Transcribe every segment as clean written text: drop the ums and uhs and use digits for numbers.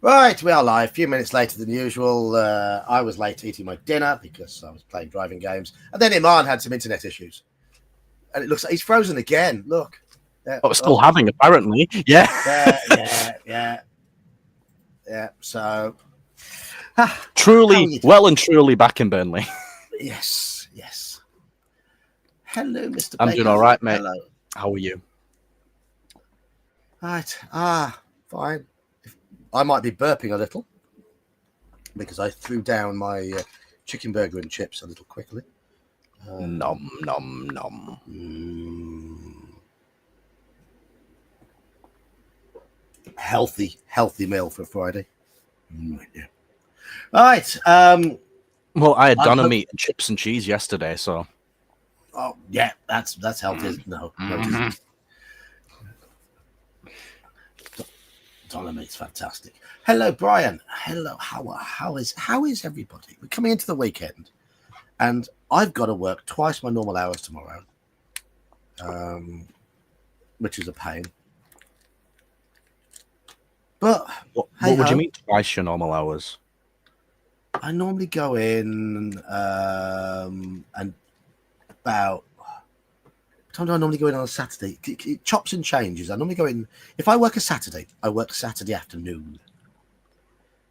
Right, we are live. A few minutes later than usual. I was late eating my dinner because I was playing driving games. And then Iman had some internet issues. And it looks like he's frozen again. Look. Still having, apparently. Yeah. Yeah. So. Truly, well and truly back in Burnley. Yes. Hello, Mr. I'm Baker. doing all right, mate. Hello. How are you? Right. Fine. I might be burping a little because I threw down my chicken burger and chips a little quickly. Nom, nom, nom. Healthy meal for Friday. Yeah. Right. Well, I had doner meat and chips and cheese yesterday, so. Oh yeah, that's healthy. No, it isn't. Doner meat's fantastic. Hello, Brian. Hello. How is everybody? We're coming into the weekend, and I've got to work twice my normal hours tomorrow, which is a pain. But what would you mean twice your normal hours? I normally go in and about. What time do I normally go in on a Saturday? It chops and changes. I normally go in. If I work a Saturday, I work Saturday afternoon.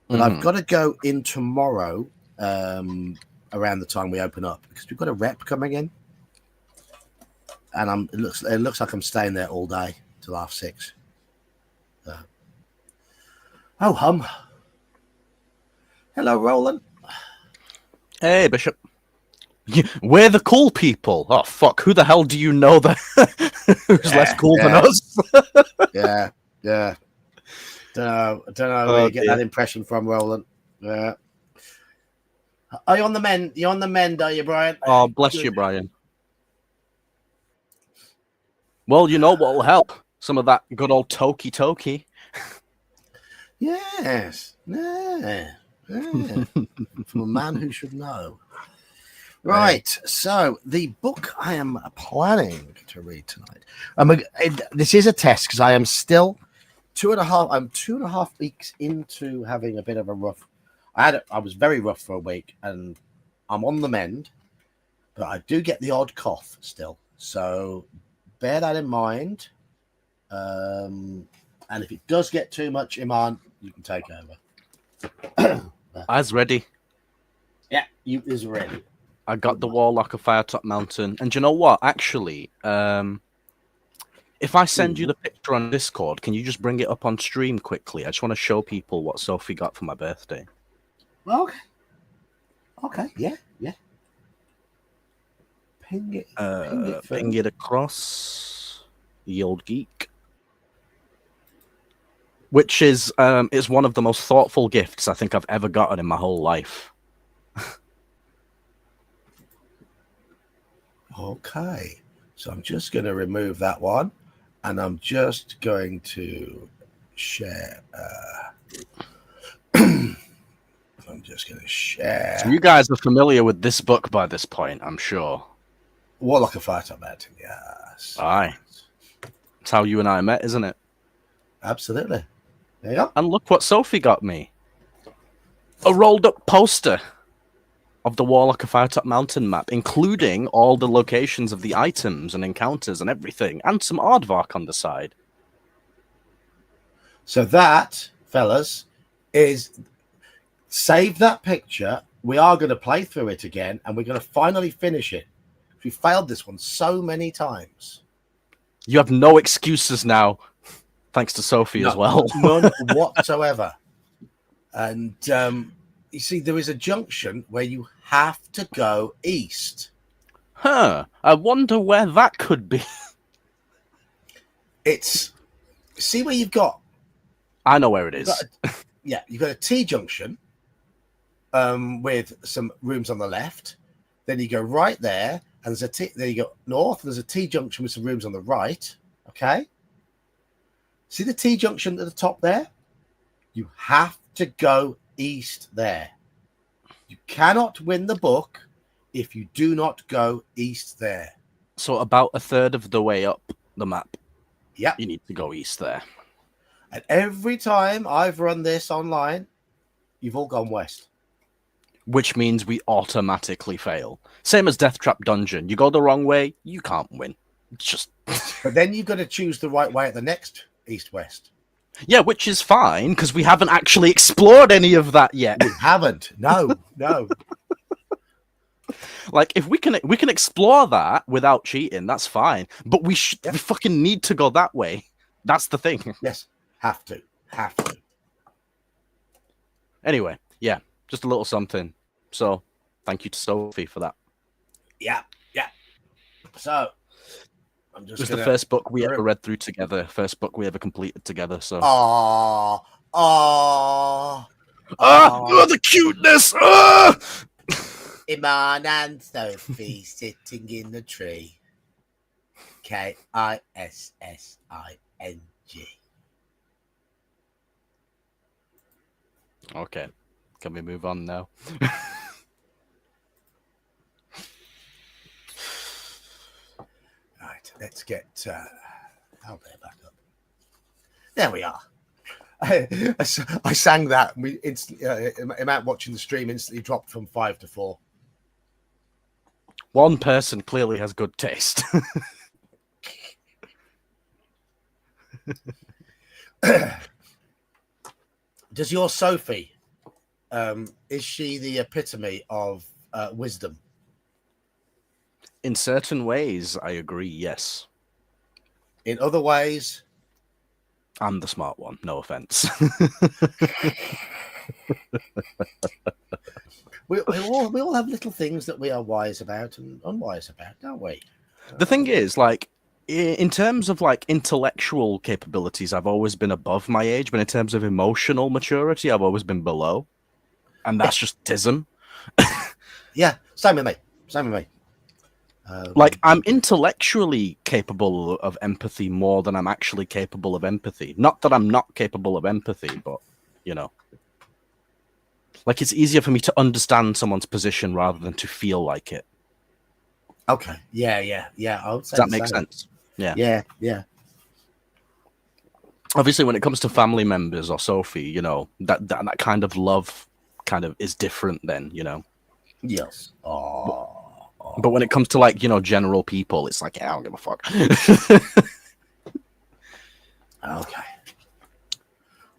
But I've got to go in tomorrow around the time we open up because we've got a rep coming in, and it looks like I'm staying there all day till 6:30. Oh hum. Hello, Roland. Hey, Bishop. We're the cool people. Oh fuck! Who the hell do you know that who's less cool than us? yeah. Don't know where you get that impression from, Roland. Yeah. Are you on the mend? You on the mend? Are you, Brian? Oh, bless you, Brian. Well, you know what will help? Some of that good old toki. Yes. Yeah. From a man who should know. Right, so the book I am planning to read tonight. This is a test because I am still 2.5. I'm 2.5 weeks into having a bit of a rough. I was very rough for a week, and I'm on the mend, but I do get the odd cough still. So bear that in mind. And if it does get too much, Iman, you can take over. I's ready. Yeah, you is ready. I got the Warlock of Firetop Mountain. And you know what? Actually, if I send you the picture on Discord, can you just bring it up on stream quickly? I just want to show people what Sophie got for my birthday. Okay. Yeah. Ping it across. Ye Old Geek. Which is one of the most thoughtful gifts I think I've ever gotten in my whole life. Okay, so I'm just going to remove that one, and I'm just going to share. I'm just going to share. So you guys are familiar with this book by this point, I'm sure. Warlock of Firetop Mountain, yes. Aye. That's how you and I met, isn't it? Absolutely. There you go. And look what Sophie got me. A rolled-up poster of the Warlock of Firetop Mountain map, including all the locations of the items and encounters and everything, and some aardvark on the side. So that, fellas, is... Save that picture. We are going to play through it again, and we're going to finally finish it. We failed this one so many times. You have no excuses now, thanks to Sophie as well. None whatsoever. And... you see, there is a junction where you have to go east. Huh. I wonder where that could be. It's... See where you've got... I know where it is. You've got a T-junction with some rooms on the left. Then you go right there, and there's a T... Then you go north, and there's a T-junction with some rooms on the right. Okay? See the T-junction at the top there? You have to go east there. You cannot win the book if you do not go east there. So about a third of the way up the map, yeah, you need to go east there. And every time I've run this online, you've all gone west. Which means we automatically fail. Same as Death Trap Dungeon. You go the wrong way, you can't win. It's just... But then you've got to choose the right way at the next east-west. Yeah, which is fine, because we haven't actually explored any of that yet. We haven't. No. Like, if we can explore that without cheating, that's fine. But we fucking need to go that way. That's the thing. Yes. Have to. Anyway, yeah, just a little something. So, thank you to Sophie for that. Yeah. So, I'm just. It was the first book we ever read through together. First book we ever completed together. So. Oh, the cuteness! Iman and Sophie sitting in the tree. Kissing. Okay, can we move on now? Right, let's get Albert back up. There we are. I sang that. We amount watching the stream instantly dropped from 5 to 4. One person clearly has good taste. Does your Sophie, is she the epitome of wisdom? In certain ways, I agree, yes. In other ways, I'm the smart one, no offense. we all have little things that we are wise about and unwise about, don't we? The thing is, like, in terms of like intellectual capabilities, I've always been above my age, but in terms of emotional maturity, I've always been below. And that's just tism. Yeah, same with me. Like, I'm intellectually capable of empathy more than I'm actually capable of empathy. Not that I'm not capable of empathy, but, you know. Like, it's easier for me to understand someone's position rather than to feel like it. Okay. Yeah. I would say Does that make sense? Yeah. Obviously, when it comes to family members or Sophie, you know, that kind of love kind of is different then, you know? Yes. But when it comes to, like, you know, general people, it's like, yeah, I don't give a fuck. Okay.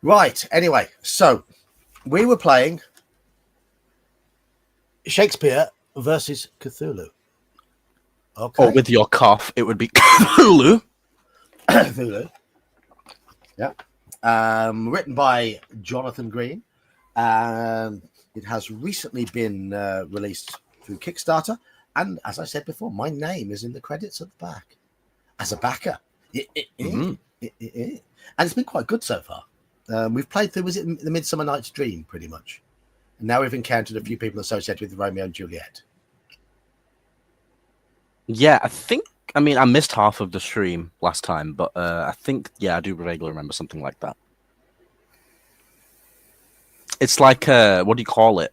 Right. Anyway, so we were playing Shakespeare versus Cthulhu. Okay. Or with your cough, it would be Cthulhu. Cthulhu. Yeah. Written by Jonathan Green. It has recently been released through Kickstarter. And as I said before, my name is in the credits at the back as a backer. And it's been quite good so far. We've played through, was it The Midsummer Night's Dream, pretty much. And now we've encountered a few people associated with Romeo and Juliet. Yeah, I mean, I missed half of the stream last time, but I think, yeah, I do vaguely remember something like that. It's like, what do you call it?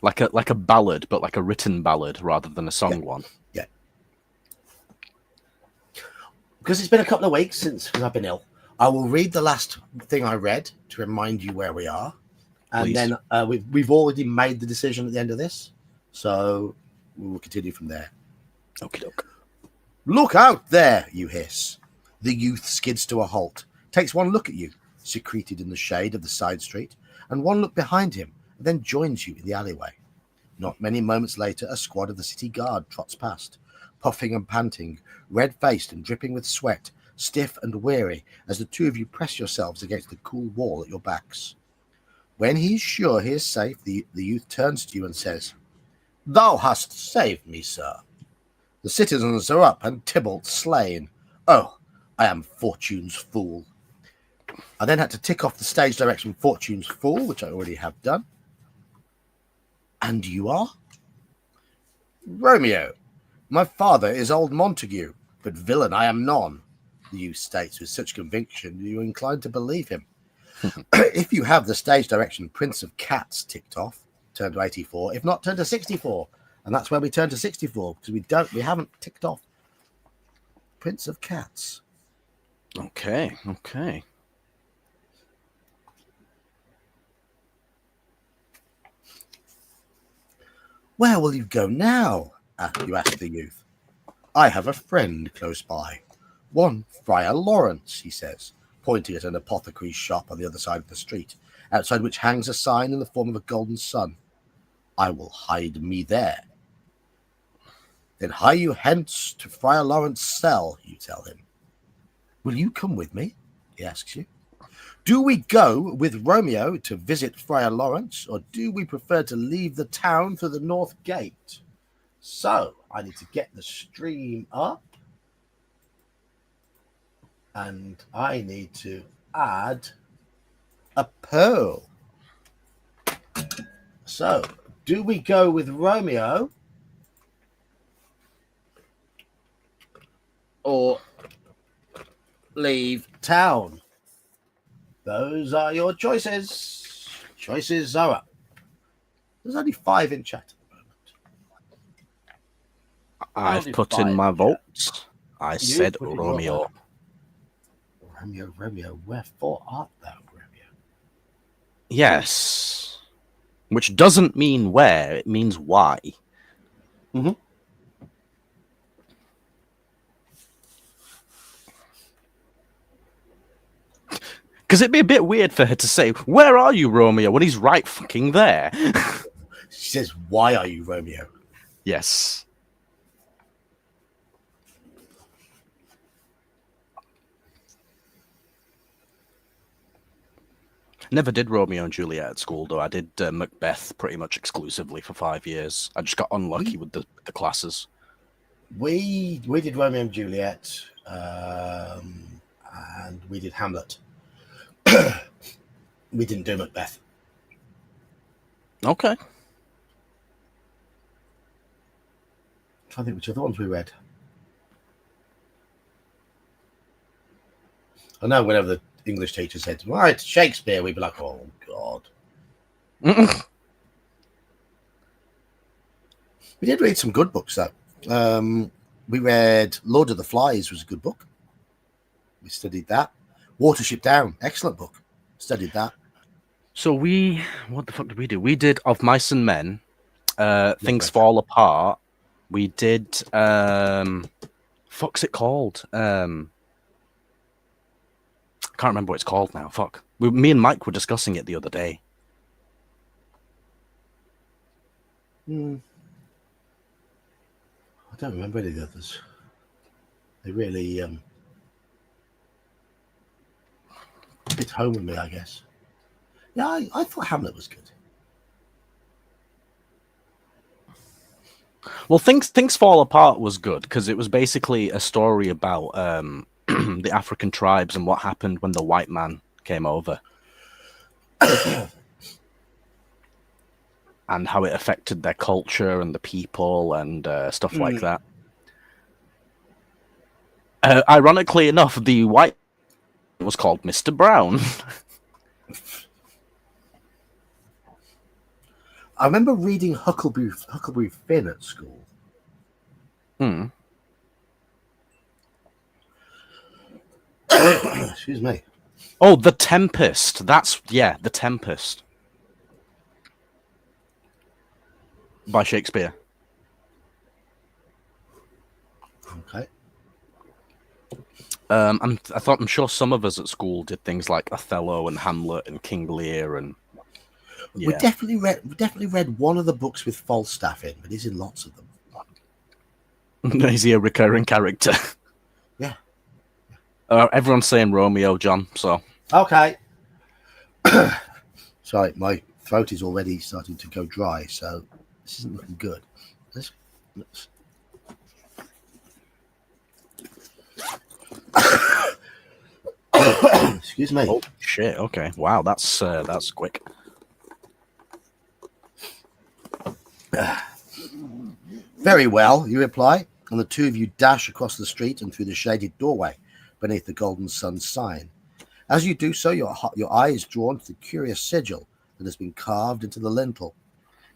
Like a ballad, but like a written ballad rather than a song one. Yeah. Because it's been a couple of weeks since I've been ill, I will read the last thing I read to remind you where we are. And Please. Then we've already made the decision at the end of this. So we will continue from there. Okie doke. Look out there, you hiss. The youth skids to a halt, takes one look at you, secreted in the shade of the side street, and one look behind him, and then joins you in the alleyway. Not many moments later, a squad of the city guard trots past, puffing and panting, red-faced and dripping with sweat, stiff and weary, as the two of you press yourselves against the cool wall at your backs. When he is sure he is safe, the youth turns to you and says, "Thou hast saved me, sir. The citizens are up and Tybalt slain. Oh, I am Fortune's fool." I then had to tick off the stage direction Fortune's fool, which I already have done. And you are? Romeo. My father is old Montague, but villain I am none. The youth states with such conviction you are inclined to believe him. If you have the stage direction Prince of Cats ticked off, turn to 84. If not, turn to 64. And that's where we turn to 64, because we haven't ticked off Prince of Cats. Okay. Where will you go now? You ask the youth. I have a friend close by. One Friar Lawrence, he says, pointing at an apothecary's shop on the other side of the street, outside which hangs a sign in the form of a golden sun. I will hide me there. Then hie you hence to Friar Lawrence's cell, you tell him. Will you come with me? He asks you. Do we go with Romeo to visit Friar Lawrence, or do we prefer to leave the town through the north gate? So, I need to get the stream up, and I need to add a pearl. So, do we go with Romeo, or leave town? Those are your choices. Choices are up. There's only 5 in chat at the moment. I've put in my votes. I said Romeo. Romeo, wherefore art thou, Romeo? Yes. Which doesn't mean where, it means why. Mm-hmm. Because it'd be a bit weird for her to say, "Where are you, Romeo?" when he's right fucking there. She says, "Why are you, Romeo?" Yes. Never did Romeo and Juliet at school, though. I did Macbeth pretty much exclusively for 5 years. I just got unlucky with the classes. We did Romeo and Juliet, and we did Hamlet. We didn't do Macbeth. Okay. I'm trying to think which other ones we read. I know whenever the English teacher said, "Right, Shakespeare," we'd be like, "Oh God." We did read some good books though. We read Lord of the Flies, was a good book. We studied that. Watership Down, excellent book. Studied that. So what the fuck did we do? We did Of Mice and Men, Things Fall Apart. We did, fuck's it called? I can't remember what it's called now. Fuck. Me and Mike were discussing it the other day. I don't remember any of the others. They really hit home with me, I guess. Yeah, I thought Hamlet was good. Well, Things Fall Apart was good because it was basically a story about the African tribes and what happened when the white man came over. And how it affected their culture and the people and stuff like that. Ironically enough, the white was called Mr. Brown. I remember reading Huckleberry Finn at school. Excuse me. Oh, The Tempest. The Tempest. By Shakespeare. Okay. I'm sure some of us at school did things like Othello and Hamlet and King Lear and We definitely read one of the books with Falstaff in, but he's in lots of them. Is he a recurring character? Yeah. Everyone's saying Romeo, John. So okay. Sorry, my throat is already starting to go dry, so this isn't looking good. Let's... Excuse me. Oh shit! Okay, wow, that's quick. Very well, you reply, and the two of you dash across the street and through the shaded doorway beneath the golden sun sign. As you do so, your eye is drawn to the curious sigil that has been carved into the lintel.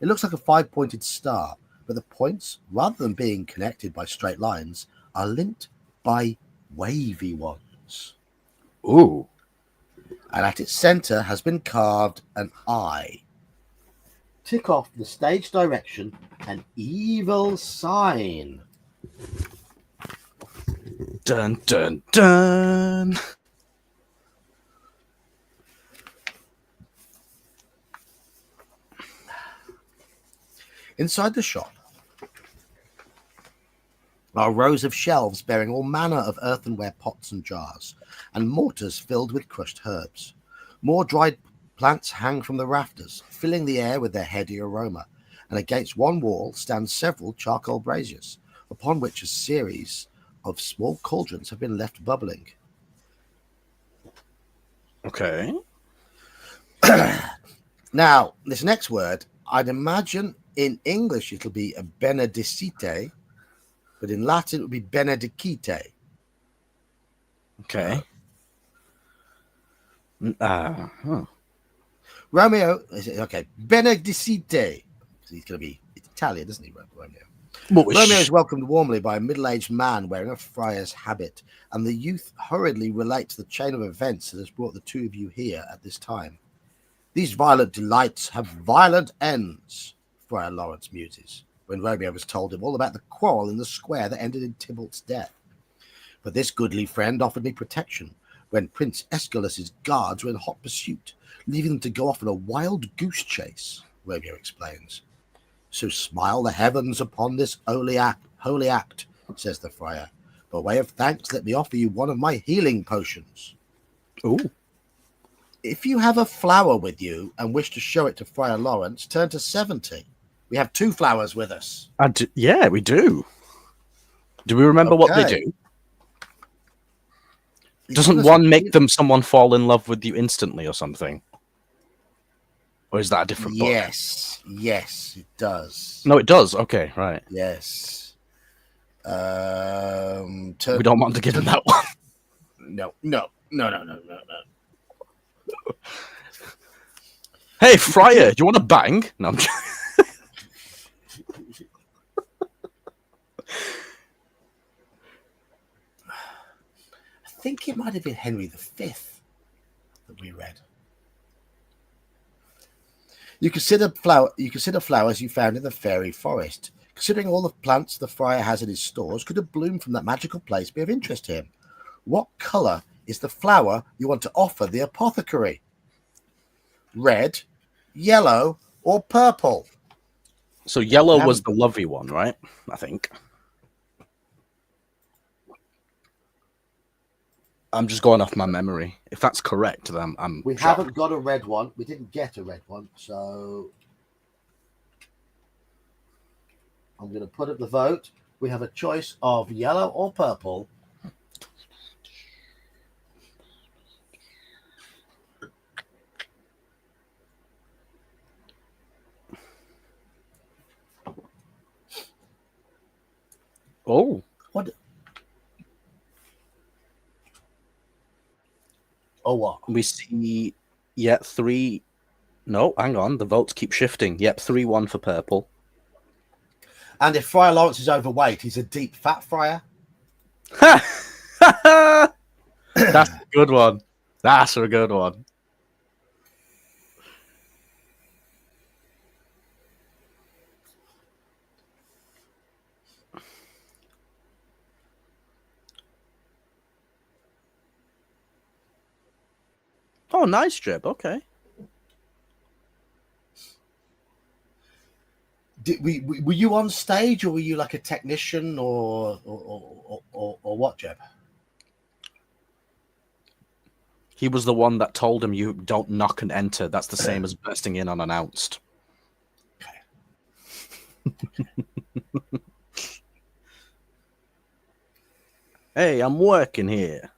It looks like a 5-pointed star, but the points, rather than being connected by straight lines, are linked by wavy ones. Ooh. And at its center has been carved an eye. tick off the stage direction an evil sign. Dun dun dun. Inside the shop are rows of shelves bearing all manner of earthenware pots and jars, and mortars filled with crushed herbs. More dried plants hang from the rafters, filling the air with their heady aroma, and against one wall stand several charcoal braziers, upon which a series of small cauldrons have been left bubbling. Okay. Now, this next word, I'd imagine in English it'll be a benedicite, but in Latin it would be benedicite. Okay. Romeo, okay, benedicite. He's going to be Italian, isn't he, Romeo? Romeo is welcomed warmly by a middle-aged man wearing a friar's habit, and the youth hurriedly relates the chain of events that has brought the two of you here at this time. These violent delights have violent ends, Friar Lawrence muses, when Romeo has told him all about the quarrel in the square that ended in Tybalt's death. But this goodly friend offered me protection when Prince Aeschylus's guards were in hot pursuit, leaving them to go off on a wild goose chase, Romeo explains. So smile the heavens upon this holy act, says the friar. By way of thanks, let me offer you one of my healing potions. Ooh. If you have a flower with you and wish to show it to Friar Lawrence, turn to 70. We have 2 flowers with us. Yeah, we do. Do we remember what they do? Doesn't one make someone fall in love with you instantly or something? Or is that a different book? Yes, it does. No, it does. Okay, right. Yes. We don't want to give him that one. No. Hey, Friar, do you want to bang? No, I'm I think it might have been Henry V that we read. You consider flowers you found in the fairy forest. Considering all the plants the friar has in his stores, could a bloom from that magical place be of interest to him? What colour is the flower you want to offer the apothecary? Red, yellow, or purple? So yellow was the lovey one, right? I think. I'm just going off my memory. If that's correct, then We haven't got a red one. We didn't get a red one, so I'm going to put up the vote. We have a choice of yellow or purple. Oh. What? Oh, what? We see, 3. No, hang on. The votes keep shifting. Yep, 3-1 for purple. And if Friar Lawrence is overweight, he's a deep fat friar. That's a good one. That's a good one. Oh, nice, Jeb. Okay. Were you on stage, or were you like a technician, or what, Jeb? He was the one that told him you don't knock and enter. That's the same as bursting in unannounced. Okay. Hey, I'm working here.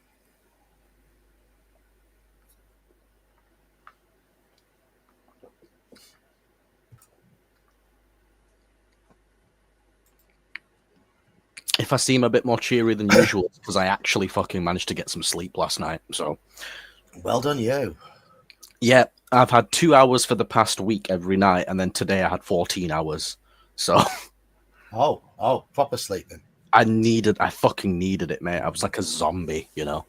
If I seem a bit more cheery than usual, because I actually fucking managed to get some sleep last night. So, well done, you. Yeah, I've had 2 hours for the past week every night, and then today I had 14 hours. So, oh, proper sleep then. I fucking needed it, mate. I was like a zombie, you know.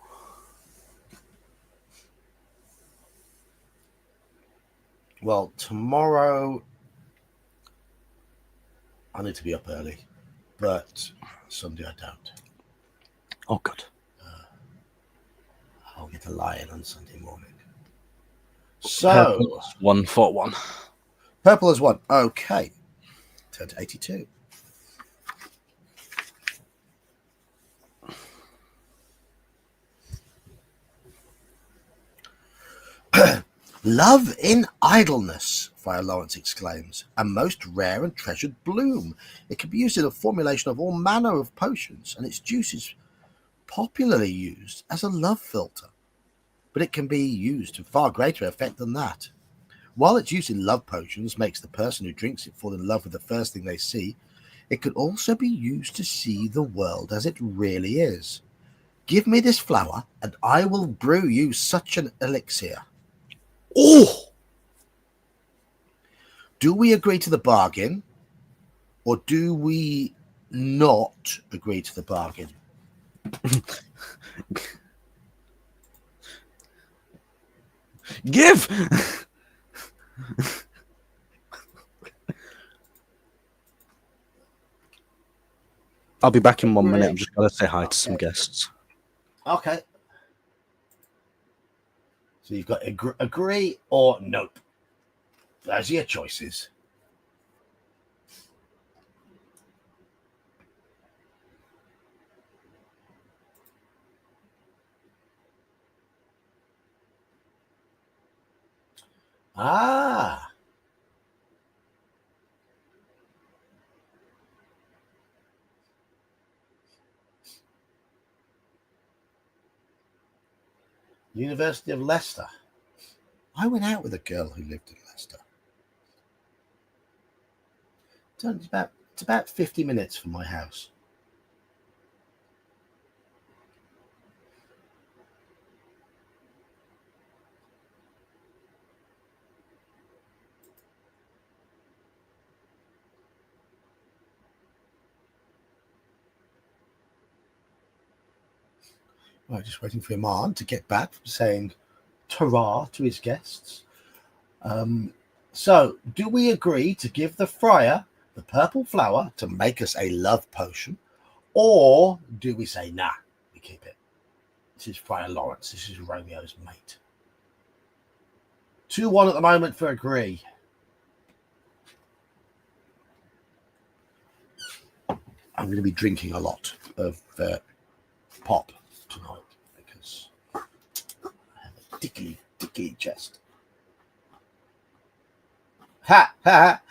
Well, tomorrow I need to be up early, but Sunday I don't. Oh, good. I'll get a lie-in on Sunday morning. So, Purple, 141. purple is one. Okay. Turn to 82. Love in idleness, Friar Lawrence exclaims, a most rare and treasured bloom. It can be used in the formulation of all manner of potions, and its juice is popularly used as a love philter. But it can be used to far greater effect than that. While its use in love potions makes the person who drinks it fall in love with the first thing they see, it could also be used to see the world as it really is. Give me this flower, and I will brew you such an elixir. Oh! Do we agree to the bargain, or do we not agree to the bargain? Give! I'll be back in 1 minute. I'm just going to say hi to some guests. Okay. So you've got agree or nope. Those are your choices. Ah. University of Leicester. I went out with a girl who lived in Leicester. It's about 50 minutes from my house. Right, just waiting for Iman to get back from saying ta-ra to his guests. So, do we agree to give the friar the purple flower to make us a love potion? Or do we say, nah, we keep it? This is Friar Lawrence. This is Romeo's mate. 2-1 at the moment for agree. I'm going to be drinking a lot of pop tonight because I have a dickly chest. Ha ha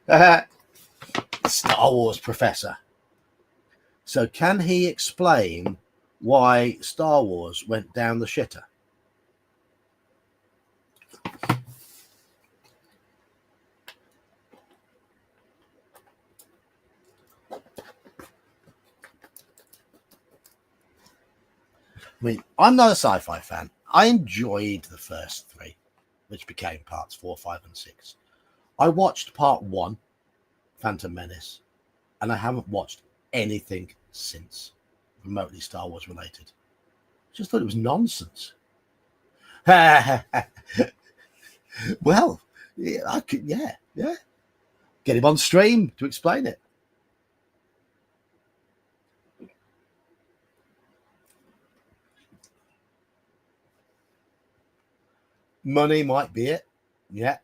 ha! Star Wars professor. So can he explain why Star Wars went down the shitter? I mean, I'm not a sci-fi fan. I enjoyed the first three, which became parts 4, 5, and 6. I watched part 1, Phantom Menace, and I haven't watched anything since remotely Star Wars related. Just thought it was nonsense. Well, yeah, I could, yeah. Get him on stream to explain it. Money might be it. Yeah.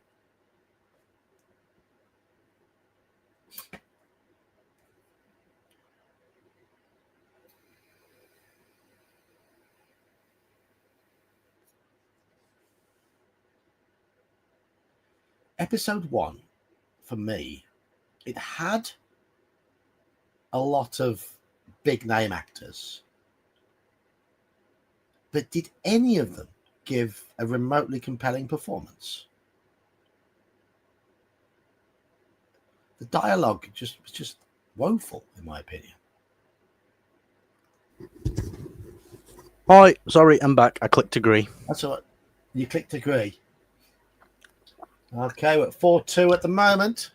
Episode 1, for me, it had a lot of big name actors. But did any of them give a remotely compelling performance? The dialogue was just woeful, in my opinion. Hi, sorry, I'm back. I clicked agree. That's all right. You clicked agree. Okay, we're at 4-2 at the moment.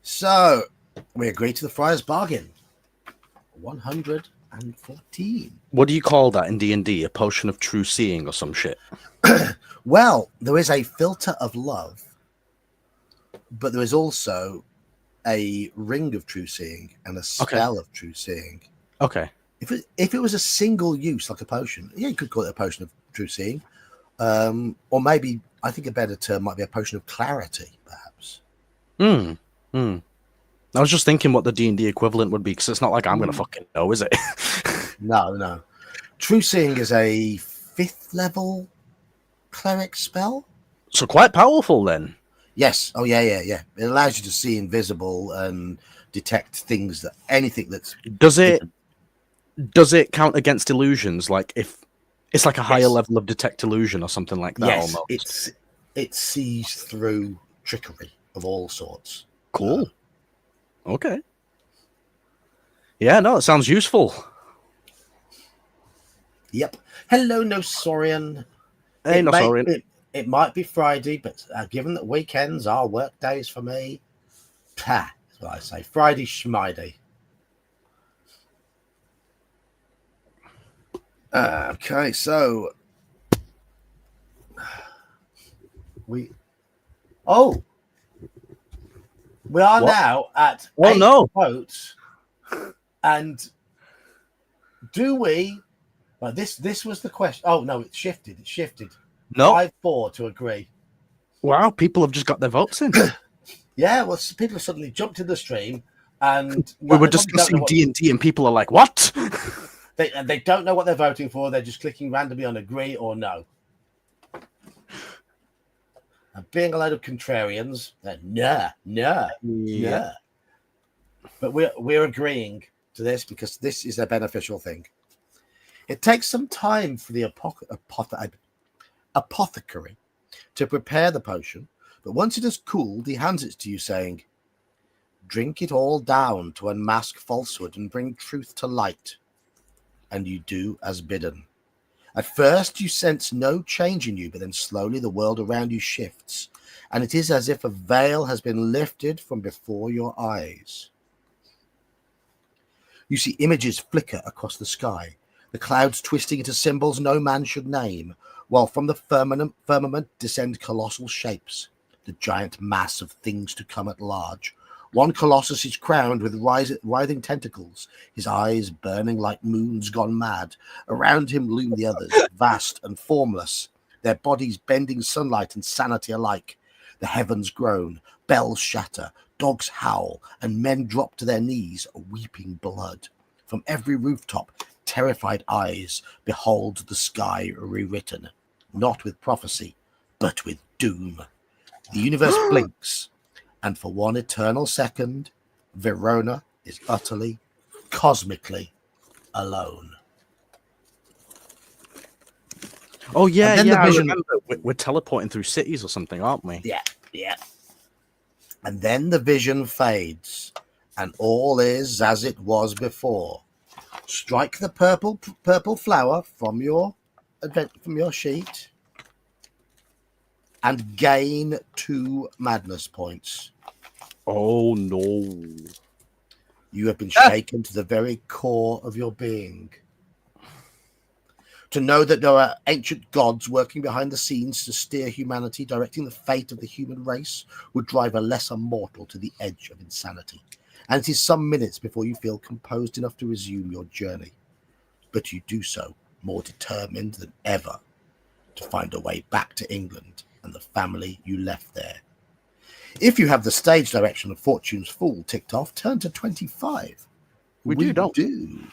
So we agree to the friar's bargain. 100 14. What do you call that in D&D? A potion of true seeing or some shit? Well, there is a filter of love, but there is also a ring of true seeing and a spell of true seeing. Okay. If it was a single use, like a potion, yeah, you could call it a potion of true seeing. Or maybe, I think a better term might be a potion of clarity, perhaps. I was just thinking what the D&D equivalent would be, because it's not like I'm going to fucking know, is it? No. True seeing is a 5th level cleric spell. So quite powerful then. Yes. Oh, yeah. It allows you to see invisible and detect things, anything that's... Does it count against illusions? Like if it's like a higher level of detect illusion or something like that? Yes, almost. it sees through trickery of all sorts. Cool. Okay. Yeah, no, it sounds useful. Yep. Hello, Nosorian. Hey, Nosorian. It might be Friday, but given that weekends are work days for me, that's what I say. Friday schmiday. Okay, so we are now at 8 votes, and do we? Well, this was the question. Oh no, it shifted. No, 5-4 to agree. Wow, people have just got their votes in. Yeah, well, people have suddenly jumped in the stream, and we were discussing D&D, and people are like, "What?" They don't know what they're voting for. They're just clicking randomly on agree or no. And being a load of contrarians, no. But we're agreeing to this because this is a beneficial thing. It takes some time for the apothecary to prepare the potion, but once it has cooled, he hands it to you, saying, "Drink it all down to unmask falsehood and bring truth to light." And you do as bidden. At first, you sense no change in you, but then slowly the world around you shifts, and it is as if a veil has been lifted from before your eyes. You see images flicker across the sky, the clouds twisting into symbols no man should name, while from the firmament descend colossal shapes, the giant mass of things to come at large. One colossus is crowned with writhing tentacles, his eyes burning like moons gone mad. Around him loom the others, vast and formless, their bodies bending sunlight and sanity alike. The heavens groan, bells shatter, dogs howl, and men drop to their knees, weeping blood. From every rooftop, terrified eyes behold the sky rewritten, not with prophecy, but with doom. The universe blinks, and for one eternal second, Verona is utterly, cosmically alone. Oh, yeah. I remember we're teleporting through cities or something, aren't we? Yeah. And then the vision fades, and all is as it was before. Strike the purple flower from your sheet, and gain 2 madness points. Oh no. You have been shaken to the very core of your being. To know that there are ancient gods working behind the scenes to steer humanity, directing the fate of the human race, would drive a lesser mortal to the edge of insanity. And it is some minutes before you feel composed enough to resume your journey. But you do so more determined than ever to find a way back to England and the family you left there. If you have the stage direction of Fortune's Fool ticked off, turn to 25. We do.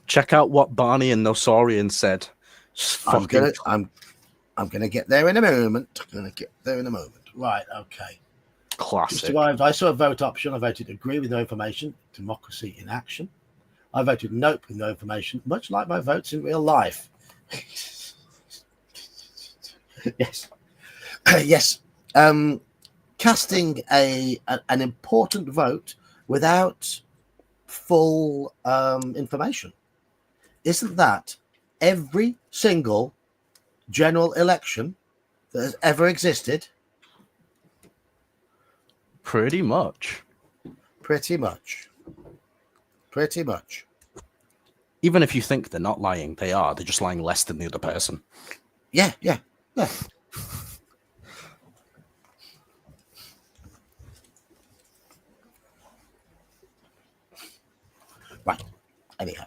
Check out what Barney and Nosorian said. I'm gonna get there in a moment. Right, okay. Classic. I saw a vote option. I voted agree with no information, democracy in action. I voted nope with no information, much like my votes in real life. Yes. Yes. Casting an important vote without full information. Isn't that every single general election that has ever existed? Pretty much. Pretty much. Even if you think they're not lying, they are. They're just lying less than the other person. Yeah. Right. Anyhow,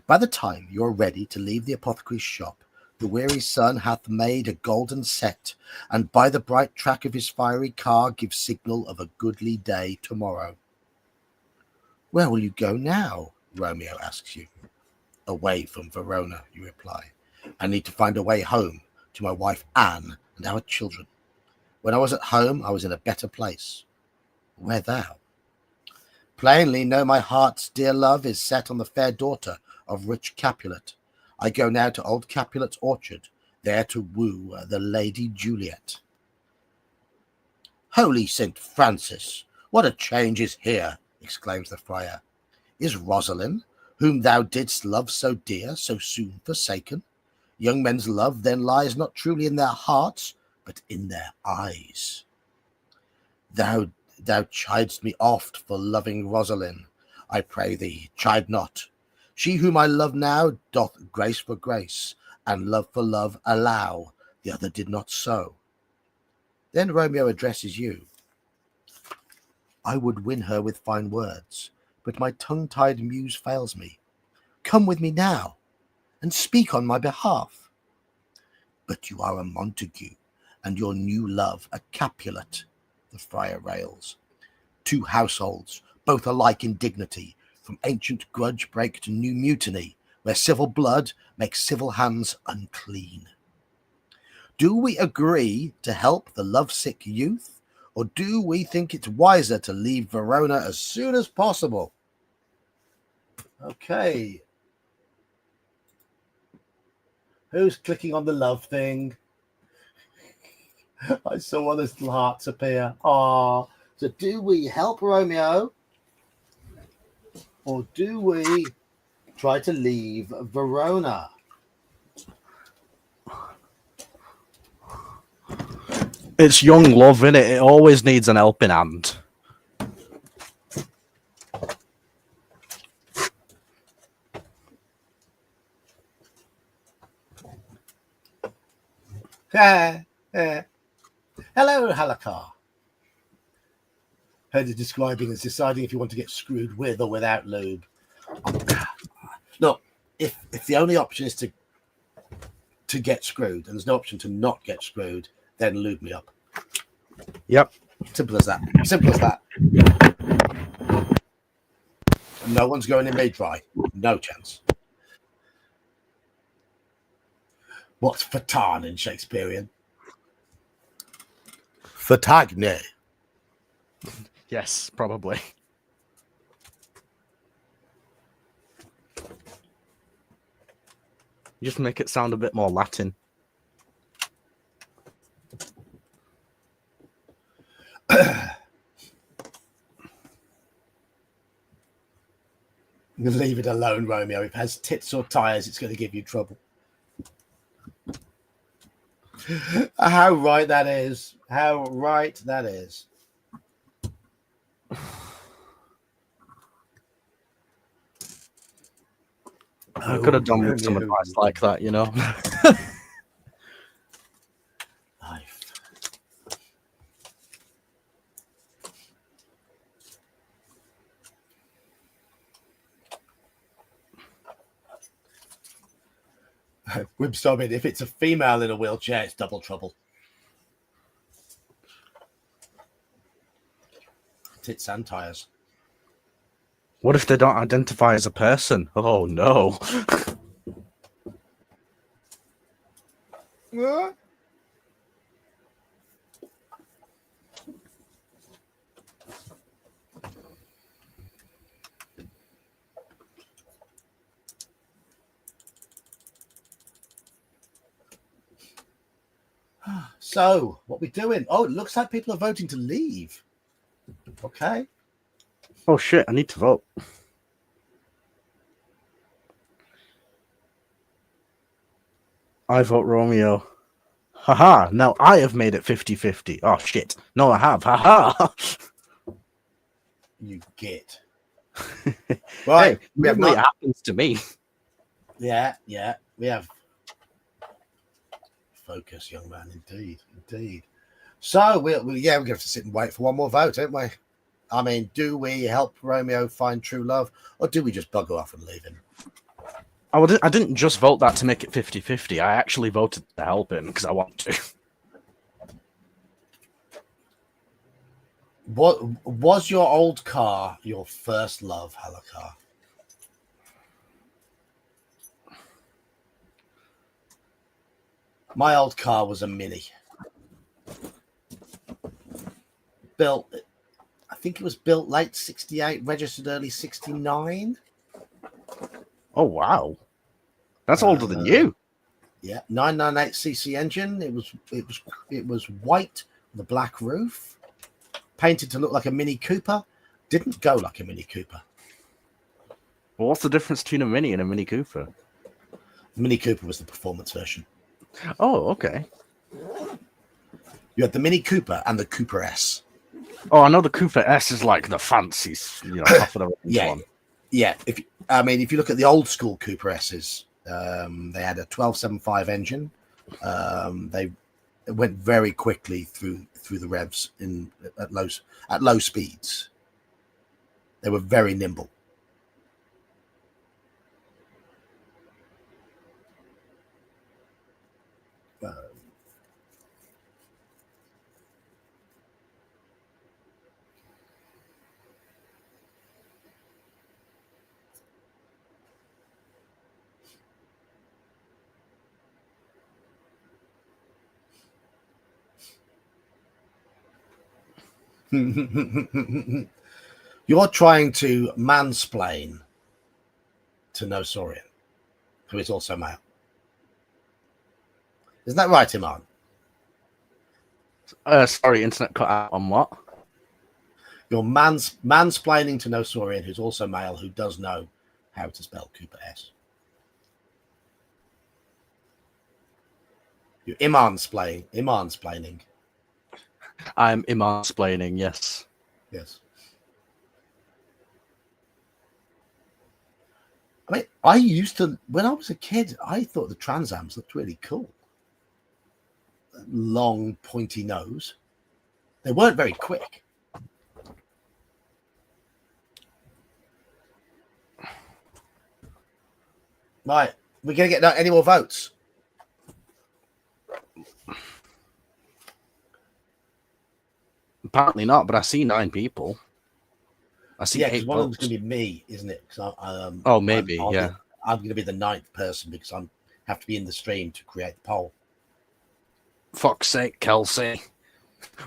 by the time you are ready to leave the apothecary's shop, the weary sun hath made a golden set, and by the bright track of his fiery car gives signal of a goodly day tomorrow. Where will you go now? Romeo asks you. Away from Verona, you reply. I need to find a way home to my wife Anne and our children. When I was at home, I was in a better place. Where thou? Plainly know my heart's dear love is set on the fair daughter of rich Capulet. I go now to old Capulet's orchard, there to woo the Lady Juliet. Holy St. Francis, what a change is here, exclaims the friar. Is Rosalind, whom thou didst love so dear, so soon forsaken? Young men's love then lies not truly in their hearts, but in their eyes. Thou chidest me oft for loving Rosalind. I pray thee, chide not. She whom I love now doth grace for grace, and love for love allow. The other did not so. Then Romeo addresses you. I would win her with fine words, but my tongue-tied muse fails me. Come with me now, and speak on my behalf. But you are a Montague, and your new love a Capulet, the friar rails. Two households, both alike in dignity, from ancient grudge break to new mutiny, where civil blood makes civil hands unclean. Do we agree to help the lovesick youth, or do we think it's wiser to leave Verona as soon as possible? Okay. Who's clicking on the love thing? I saw one of those little hearts appear. Ah, so do we help Romeo, or do we try to leave Verona? It's young love, innit? It always needs an helping hand. Hello, Halakar. Heard it describing as deciding if you want to get screwed with or without lube. Look, if the only option is to get screwed and there's no option to not get screwed, then lube me up. Yep. Simple as that. Simple as that. No one's going in me dry. No chance. What's fatan in Shakespearean? Fatagne. Yes, probably. Just make it sound a bit more Latin. Leave it alone, Romeo. If it has tits or tires, it's going to give you trouble. How right that is. How right that is. I could have done with some advice like that, you know. Life. Wibstobbing, if it's a female in a wheelchair, it's double trouble. Tits and tires. What if they don't identify as a person? Oh no. What? So, what we doing? Oh, it looks like people are voting to leave. Okay. Oh shit, I need to vote. I vote Romeo. Haha, now I have made it 50-50. Oh shit. No, I have. Haha. You get. Right. Hey, it happens to me. Yeah, we have focus, young man. Indeed. So we're going to have to sit and wait for one more vote, don't we? I mean, do we help Romeo find true love, or do we just bugger off and leave him? I didn't just vote that to make it 50-50. I actually voted to help him because I want to. What was your old car your first love, Halakar? My old car was a Mini. Built, I think it was built late 68, registered early 69. Oh, wow. That's older than you. Yeah, 998cc engine. It was white with a black roof, painted to look like a Mini Cooper. Didn't go like a Mini Cooper. Well, what's the difference between a Mini and a Mini Cooper? The Mini Cooper was the performance version. Oh, okay. You had the Mini Cooper and the Cooper S. Oh, I know the Cooper S is like the fancy, top of the range one. Yeah. If you look at the old school Cooper S's, they had a 1275 engine. They went very quickly through the revs at low speeds. They were very nimble. You're trying to mansplain to Nosorian, who is also male. Isn't that right, Iman? Sorry, internet cut out on what? You're mansplaining to Nosorian, who's also male, who does know how to spell Cooper S. You're Imansplaining. I'm emansplaining, yes. Yes. I mean, I used to, when I was a kid, I thought the Trans Ams looked really cool. Long, pointy nose. They weren't very quick. Right, we're going to get any more votes. Apparently not, but I see 9 people. I see 8 one votes. of them's going to be me, isn't it? Maybe, yeah. I'm going to be the 9th person because I have to be in the stream to create the poll. Fuck's sake, Kelsey.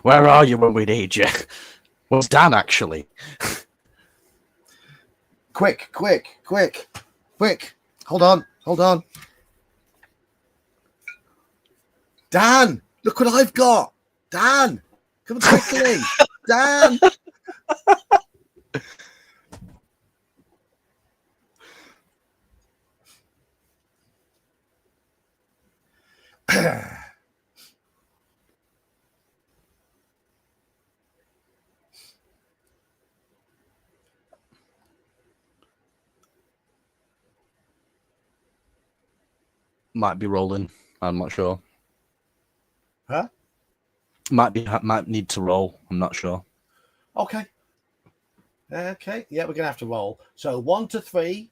Where are you when we need you? Where's Dan, actually? Quick. Hold on. Dan, look what I've got. Dan, come quickly. Dan. Might be rolling. I'm not sure. Huh? Might need to roll. I'm not sure. Okay. Yeah, we're going to have to roll. So 1 to 3,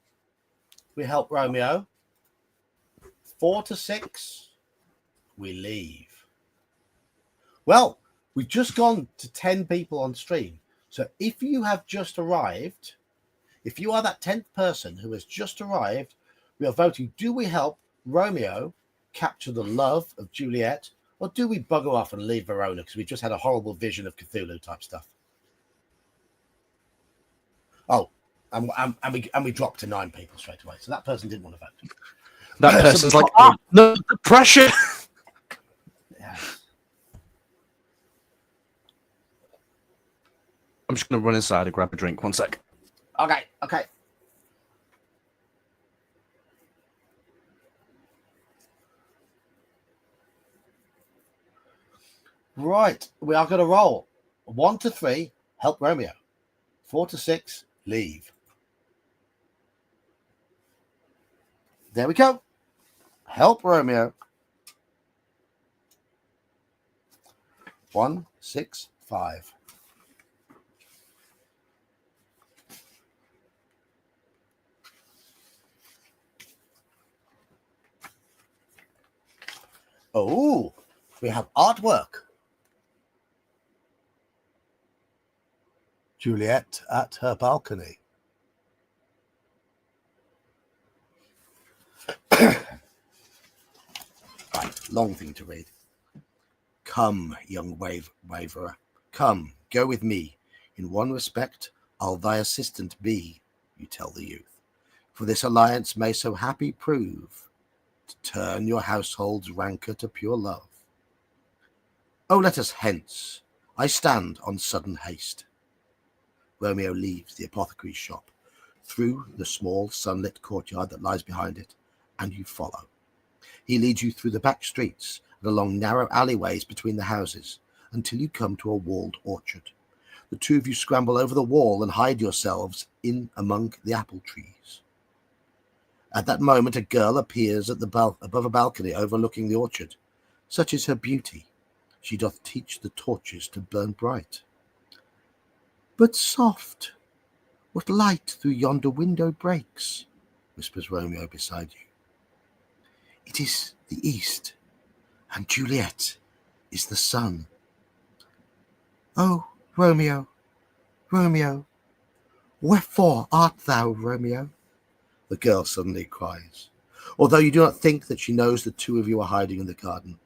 we help Romeo. 4 to 6, we leave. Well, we've just gone to 10 people on stream. So if you have just arrived, if you are that 10th person who has just arrived, we are voting, do we help Romeo capture the love of Juliet, or do we bugger off and leave Verona because we just had a horrible vision of Cthulhu type stuff? Oh, and we dropped to 9 people straight away. So that person didn't want to vote. That person's like, no, the pressure. Yeah. I'm just going to run inside and grab a drink. 1 sec. Okay. Right, we are going to roll. 1 to 3, help Romeo. 4 to 6, leave. There we go. Help Romeo. 1, 6, 5. Oh, we have artwork. Juliet at her balcony. Right, long thing to read. Come, young waverer, come, go with me. In one respect, I'll thy assistant be, you tell the youth. For this alliance may so happy prove, to turn your household's rancour to pure love. Oh, let us hence, I stand on sudden haste. Romeo leaves the apothecary's shop, through the small sunlit courtyard that lies behind it, and you follow. He leads you through the back streets and along narrow alleyways between the houses until you come to a walled orchard. The two of you scramble over the wall and hide yourselves in among the apple trees. At that moment a girl appears at the above a balcony overlooking the orchard. Such is her beauty, she doth teach the torches to burn bright. But soft, what light through yonder window breaks? Whispers Romeo beside you. It is the east, and Juliet is the sun. Oh, Romeo, Romeo, wherefore art thou, Romeo? The girl suddenly cries, although you do not think that she knows the two of you are hiding in the garden.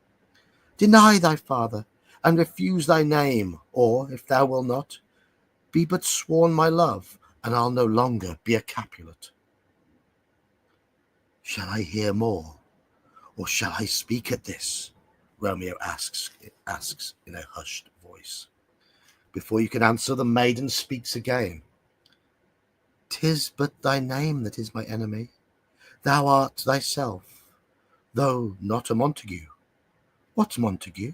Deny thy father, and refuse thy name, or, if thou wilt not, be but sworn my love, and I'll no longer be a Capulet. Shall I hear more? Or shall I speak at this? Romeo asks in a hushed voice. Before you can answer, the maiden speaks again. 'Tis but thy name that is my enemy. Thou art thyself, though not a Montague. What Montague?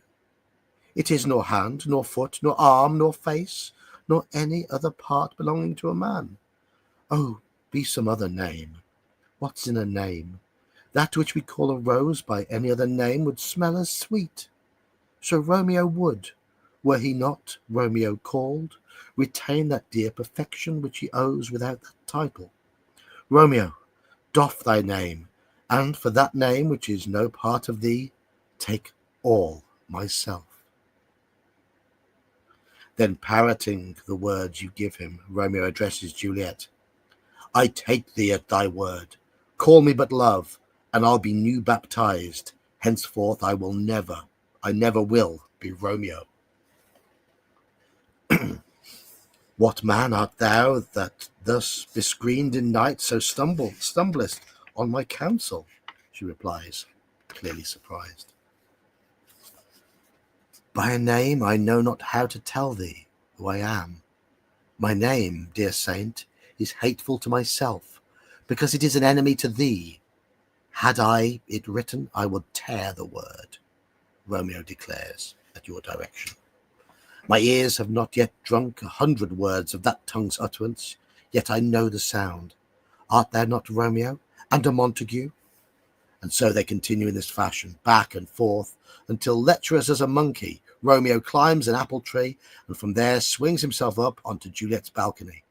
It is nor hand, nor foot, nor arm, nor face, nor any other part belonging to a man. Oh, be some other name. What's in a name? That which we call a rose by any other name would smell as sweet. So Romeo would, were he not Romeo called, retain that dear perfection which he owes without that title. Romeo, doff thy name, and for that name which is no part of thee, take all myself. Then, parroting the words you give him, Romeo addresses Juliet. I take thee at thy word. Call me but love, and I'll be new baptized. Henceforth I never will be Romeo. What man art thou that thus bescreened in night so stumblest on my counsel? She replies, clearly surprised. By a name I know not how to tell thee who I am. My name, dear saint, is hateful to myself, because it is an enemy to thee. Had I it written, I would tear the word, Romeo declares at your direction. My ears have not yet drunk 100 words of that tongue's utterance, yet I know the sound. Art thou not Romeo, and a Montague? And so they continue in this fashion, back and forth, until, lecherous as a monkey, Romeo climbs an apple tree, and from there swings himself up onto Juliet's balcony,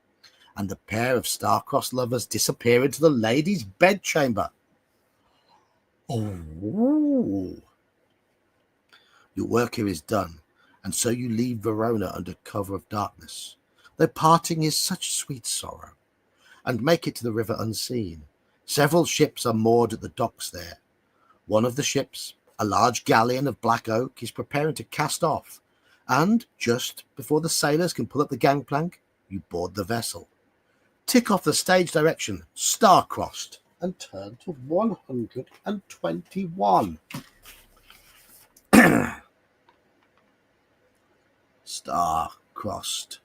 and the pair of star-crossed lovers disappear into the lady's bedchamber. Oh, your work here is done, and so you leave Verona under cover of darkness, though parting is such sweet sorrow, and make it to the river unseen. Several ships are moored at the docks there. One of the ships, a large galleon of black oak, is preparing to cast off, and just before the sailors can pull up the gangplank, you board the vessel. Tick off the stage direction, star-crossed, and turn to 121. Star-crossed.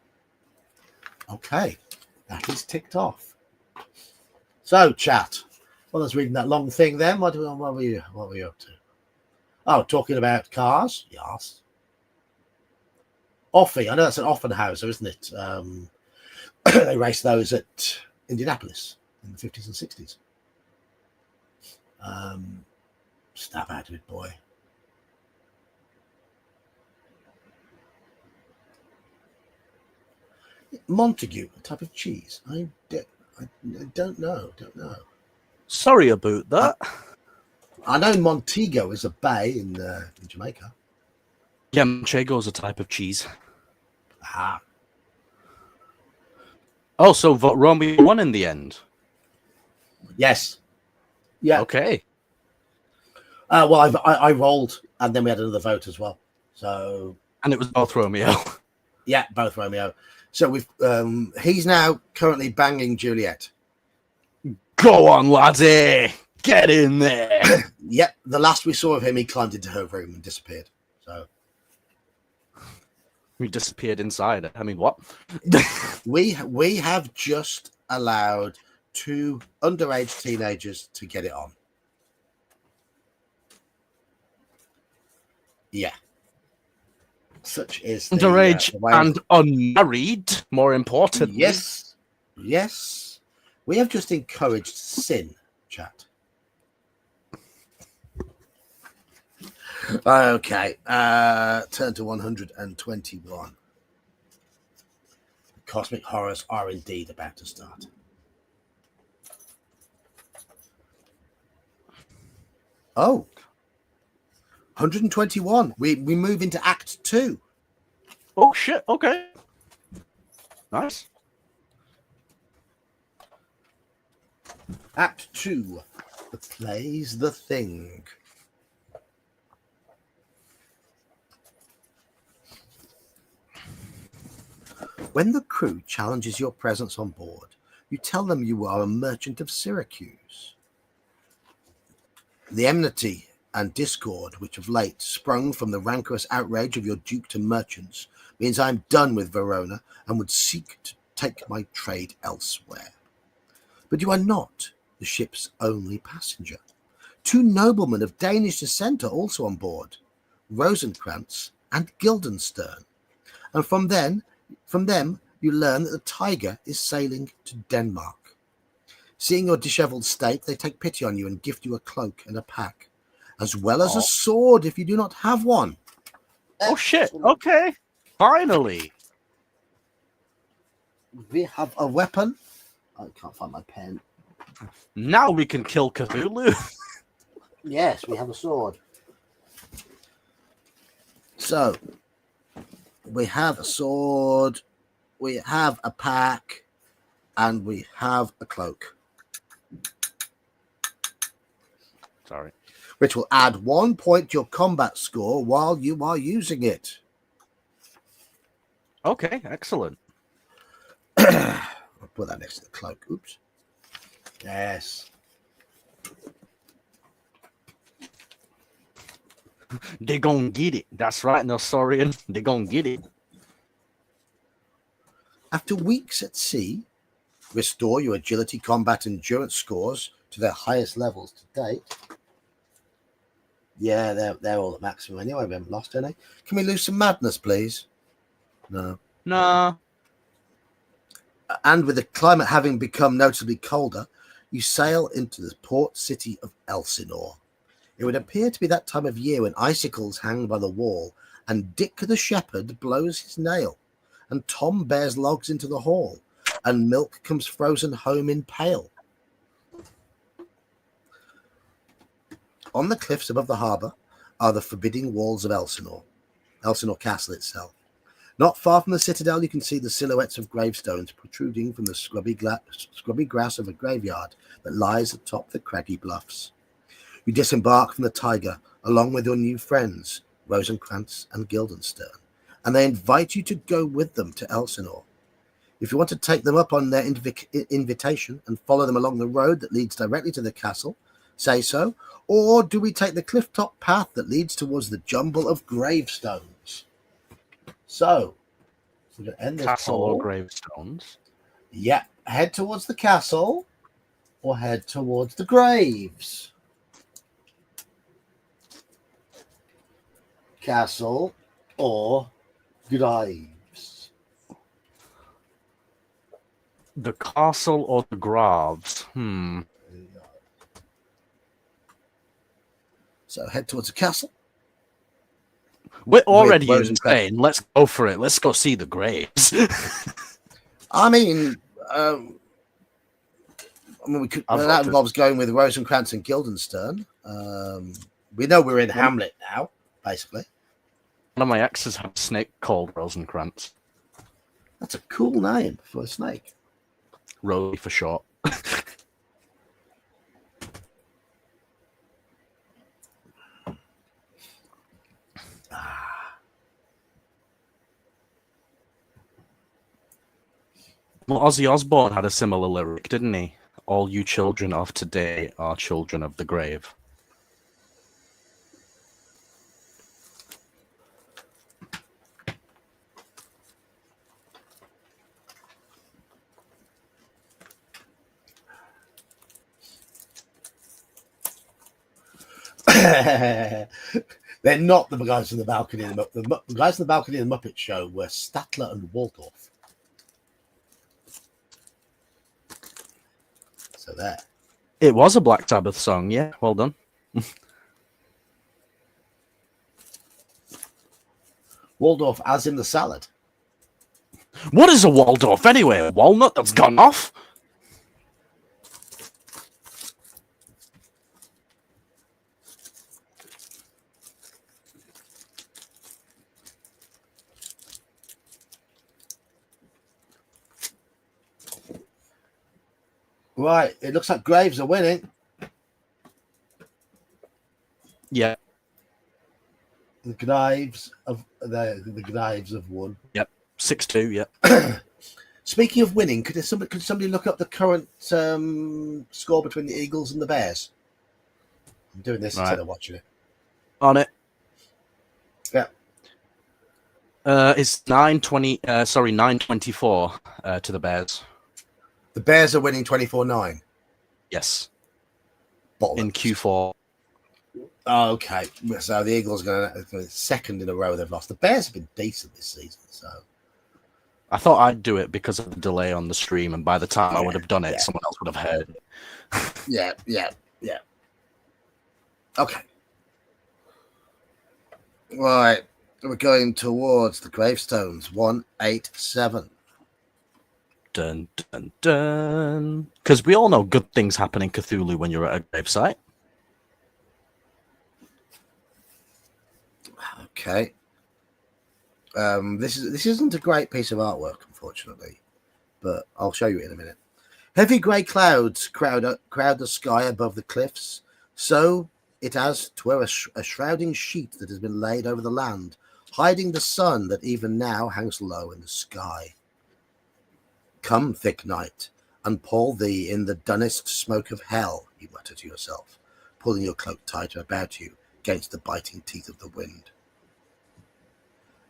Okay, that is ticked off. So, chat. Well, I was reading that long thing then. What were you up to? Oh, talking about cars? Yes. Offie. I know that's an Offenhauser, isn't it? They raced those at Indianapolis in the 50s and 60s. Snap out of it, boy. Montague, a type of cheese. I don't know. Sorry about that. I know Montego is a bay in Jamaica. Yeah, Manchego's a type of cheese. Ah. Oh, so Romeo won in the end? Yes. Yeah. Okay. Well, I rolled, and then we had another vote as well. So. And it was both Romeo. Yeah, both Romeo. So we've he's now currently banging Juliet. Go on, laddie. Get in there. Yep. The last we saw of him, he climbed into her room and disappeared. So He disappeared inside. I mean, what? we have just allowed 2 underage teenagers to get it on. Yeah. Such is the, underage and unmarried, more importantly. Yes. We have just encouraged sin, chat. Okay. Turn to 121. Cosmic horrors are indeed about to start. Oh. 121. We move into Act 2. Oh, shit. Okay. Nice. Act 2. The play's the thing. When the crew challenges your presence on board, you tell them you are a merchant of Syracuse. The enmity and discord which of late sprung from the rancorous outrage of your duke to merchants means I am done with Verona and would seek to take my trade elsewhere. But you are not the ship's only passenger. 2 noblemen of Danish descent are also on board, Rosencrantz and Guildenstern, and from them you learn that the Tiger is sailing to Denmark. Seeing your dishevelled state, they take pity on you and gift you a cloak and a pack, as well as a sword if you do not have one. Oh, shit. Okay. Finally. We have a weapon. I can't find my pen. Now we can kill Cthulhu. Yes, we have a sword. So, we have a sword, we have a pack, and we have a cloak. Sorry. Which will add 1 point to your combat score while you are using it. Okay, excellent. I'll put that next to the cloak. Oops. Yes. They gonna get it. That's right, Nosorian. They gonna get it. After weeks at sea, restore your agility, combat, endurance scores to their highest levels to date. Yeah, they're all at maximum anyway. We haven't lost any. Can we lose some madness, please? No. Nah. And with the climate having become noticeably colder, you sail into the port city of Elsinore. It would appear to be that time of year when icicles hang by the wall, and Dick the shepherd blows his nail, and Tom bears logs into the hall, and milk comes frozen home in pail. On the cliffs above the harbour are the forbidding walls of Elsinore Castle itself. Not far from the citadel, you can see the silhouettes of gravestones protruding from the scrubby grass of a graveyard that lies atop the craggy bluffs. You disembark from the Tiger along with your new friends, Rosencrantz and Guildenstern, and they invite you to go with them to Elsinore. If you want to take them up on their invitation and follow them along the road that leads directly to the castle, say so, or do we take the cliff-top path that leads towards the jumble of gravestones? So, we're going to end this Castle poll. or gravestones? Yeah, head towards the castle or head towards the graves. Castle or graves. The castle or the graves? So head towards the castle. We're already Rose in and Cranston. Spain. Let's go for it. Let's go see the graves. I mean, we could. I've Well, that voted. involves going with Rosencrantz and Guildenstern. We know we're in Hamlet now, basically. One of my exes had a snake called Rosencrantz. That's a cool name for a snake. Rosie for short. Well, Ozzy Osbourne had a similar lyric, didn't he? All you children of today are children of the grave. They're not the guys from the balcony. The guys from the balcony of the Muppet Show were Statler and Waldorf. So there. It was a Black Sabbath song, yeah. Well done. Waldorf, as in the salad. What is a Waldorf anyway? A walnut that's gone off? Right, it looks like Graves are winning. Yeah. The Graves of the Graves have won. Yep. 6-2, yeah. Speaking of winning, could somebody look up the current score between the Eagles and the Bears? I'm doing this instead of watching it. On it. Yeah. It's 9-24 to the Bears. The Bears are winning 24-9. Yes. Bollocks. In Q4. Oh, okay. So the Eagles are going to second in a row they've lost. The Bears have been decent this season, so I thought I'd do it because of the delay on the stream, and by the time I would have done it, someone else would have heard it. Yeah. Okay. Right. We're going towards the gravestones. 187. Dun, dun, dun. Because we all know good things happen in Cthulhu when you're at a gravesite. Okay. This isn't a great piece of artwork, unfortunately, but I'll show you in a minute. Heavy grey clouds crowd the sky above the cliffs, so it as 'twere a shrouding sheet that has been laid over the land, hiding the sun that even now hangs low in the sky. Come, thick night, and pall thee in the dunnest smoke of hell, you mutter to yourself, pulling your cloak tighter about you against the biting teeth of the wind.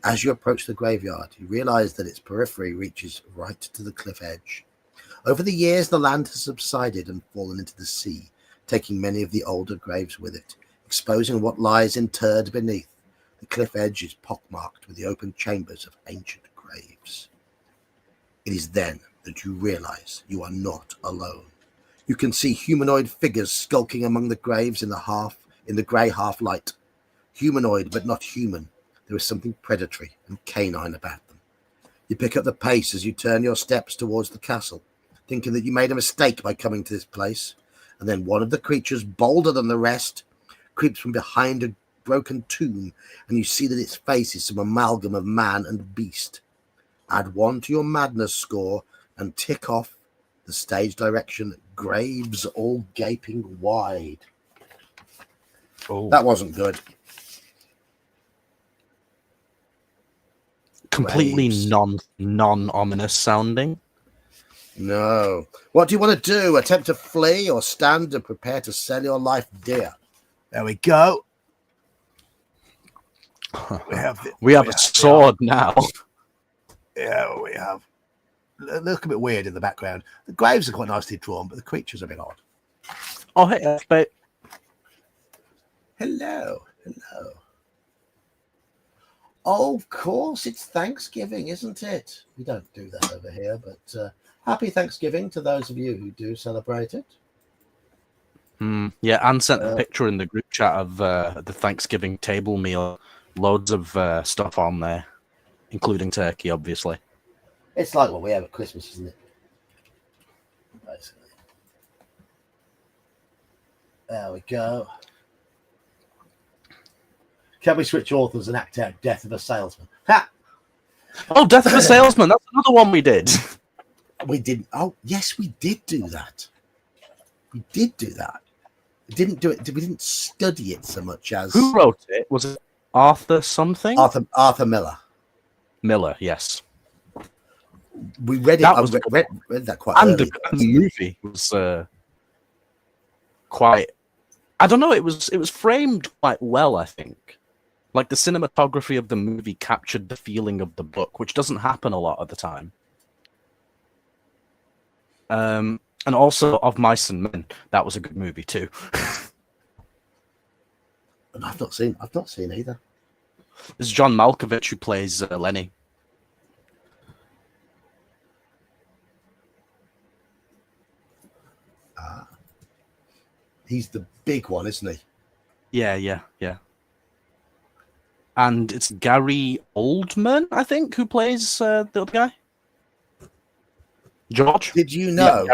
As you approach the graveyard, you realize that its periphery reaches right to the cliff edge. Over the years, the land has subsided and fallen into the sea, taking many of the older graves with it, exposing what lies interred beneath. The cliff edge is pockmarked with the open chambers of ancient graves. It is then that you realize you are not alone. You can see humanoid figures skulking among the graves in the grey half light. Humanoid, but not human. There is something predatory and canine about them. You pick up the pace as you turn your steps towards the castle, thinking that you made a mistake by coming to this place, and then one of the creatures, bolder than the rest, creeps from behind a broken tomb, and you see that its face is some amalgam of man and beast. Add 1 to your madness score and tick off the stage direction, graves all gaping wide. Oh, That wasn't good. completely Graves. non-ominous sounding. No. What do you want to do? Attempt to flee or stand and prepare to sell your life dear? There we go. We have a sword now. Yeah, we have. They look a bit weird in the background. The graves are quite nicely drawn, but the creatures are a bit odd. Oh, hey, but Hello. Oh, of course, it's Thanksgiving, isn't it? We don't do that over here, but happy Thanksgiving to those of you who do celebrate it. Yeah, Anne sent a picture in the group chat of the Thanksgiving table meal. Loads of stuff on there, including turkey, obviously. It's like what we have at Christmas, isn't it? Basically. There we go. Can we switch authors and act out Death of a Salesman? Ha! Oh, Death of a Salesman. That's another one we did. We didn't. Oh, yes, we did do that. We did do that. We didn't do it. We didn't study it so much as. Who wrote it? Was it Arthur something? Arthur Miller. Miller, yes. We read it. That was read that quite and early. the movie was quite. I don't know. It was framed quite well, I think. Like the cinematography of the movie captured the feeling of the book, which doesn't happen a lot of the time. And also Of Mice and Men, that was a good movie too. I've not seen either. It's John Malkovich who plays Lenny. He's the big one, isn't he? Yeah. And it's Gary Oldman, I think, who plays the other guy. George. Did you know?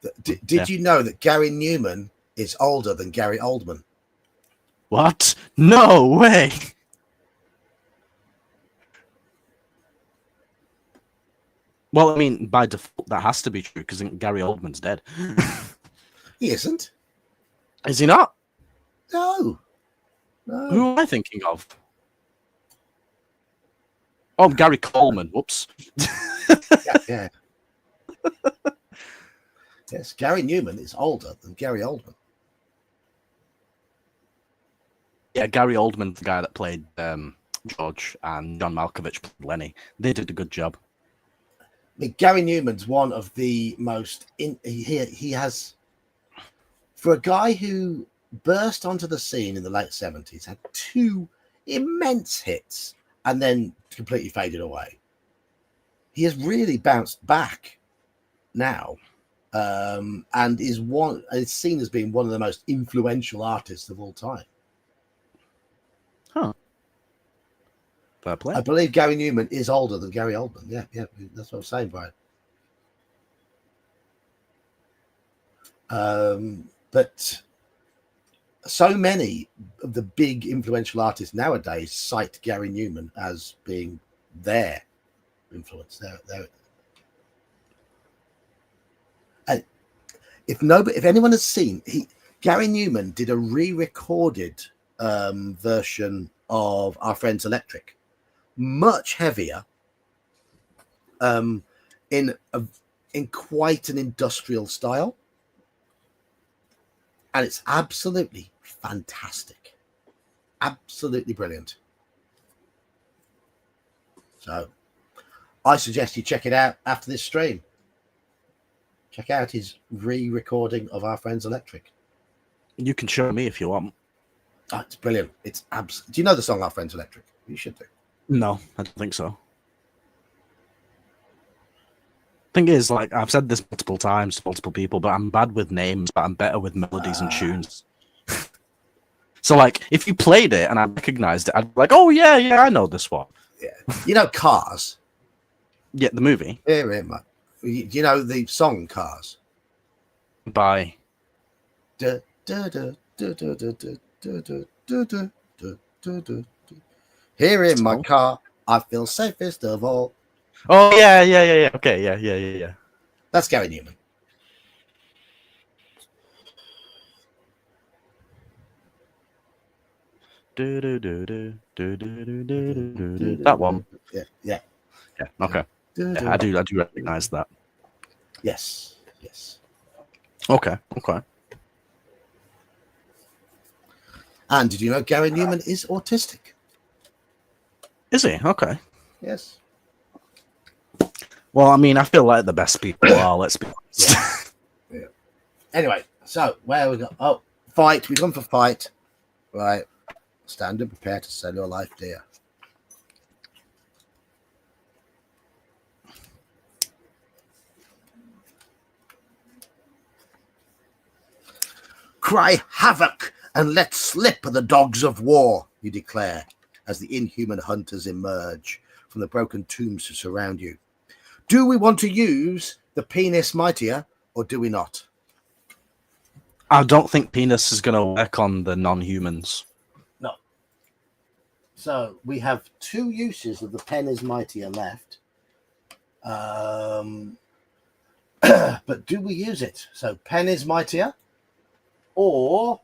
Yeah, did you know that Gary Newman is older than Gary Oldman? What? No way. Well, I mean, by default, that has to be true because Gary Oldman's dead. He isn't. Is he not? No. Who am I thinking of? Oh, Gary Coleman. Whoops. Yeah. Yes, Gary Newman is older than Gary Oldman. Yeah, Gary Oldman, the guy that played George, and John Malkovich played Lenny. They did a good job. I mean, Gary Newman's one of the most. He has, for a guy who burst onto the scene in the late 70s, had 2 immense hits and then completely faded away. He has really bounced back now, and is seen as being one of the most influential artists of all time. Huh. Fair play. I believe Gary Newman is older than Gary Oldman. Yeah, that's what I'm saying, Brian. But so many of the big influential artists nowadays cite Gary Newman as being their influence. And if anyone has seen, Gary Newman did a re-recorded version of Our Friends Electric, much heavier, in quite an industrial style. And it's absolutely fantastic. Absolutely brilliant. So I suggest you check it out after this stream. Check out his re-recording of Our Friends Electric. You can show me if you want. Oh, it's brilliant. It's do you know the song Our Friends Electric? You should do. No, I don't think so. Thing is, like I've said this multiple times to multiple people, but I'm bad with names, but I'm better with melodies and tunes. So, like, if you played it and I recognized it, I'd be like, "Oh yeah, I know this one." Yeah, you know Cars. Yeah, the movie. Yeah, mate. You know the song Cars. By. Here in my car, I feel safest of all. Oh yeah. Okay, yeah. That's Gary Newman. That one. Yeah. Okay. Yeah, I do recognize that. Yes. Okay. And did you know Gary Newman is autistic? Is he? Okay. Yes. Well, I mean, I feel like the best people are. Let's be honest. Yeah. Anyway, so where we go? Oh, fight. We've gone for fight. Right. Stand and prepare to sell your life, dear. Cry havoc and let slip the dogs of war, you declare, as the inhuman hunters emerge from the broken tombs to surround you. Do we want to use the penis mightier, or do we not? I don't think penis is going to work on the non-humans. No. So we have 2 uses of the pen is mightier left. But do we use it? So pen is mightier, or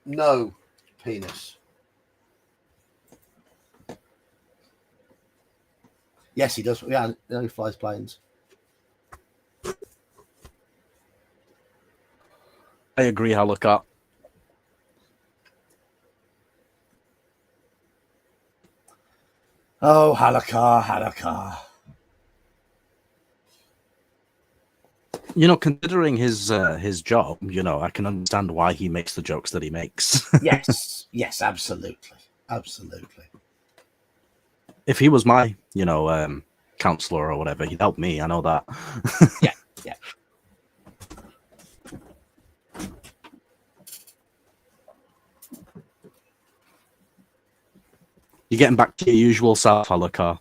no penis? Yes, he does. Yeah, he flies planes. I agree, Halakar. Oh, Halakar. You know, considering his job, you know, I can understand why he makes the jokes that he makes. Yes, absolutely. If he was my, you know, counselor or whatever, he'd help me. I know that. Yeah. You're getting back to your usual self, Halakar.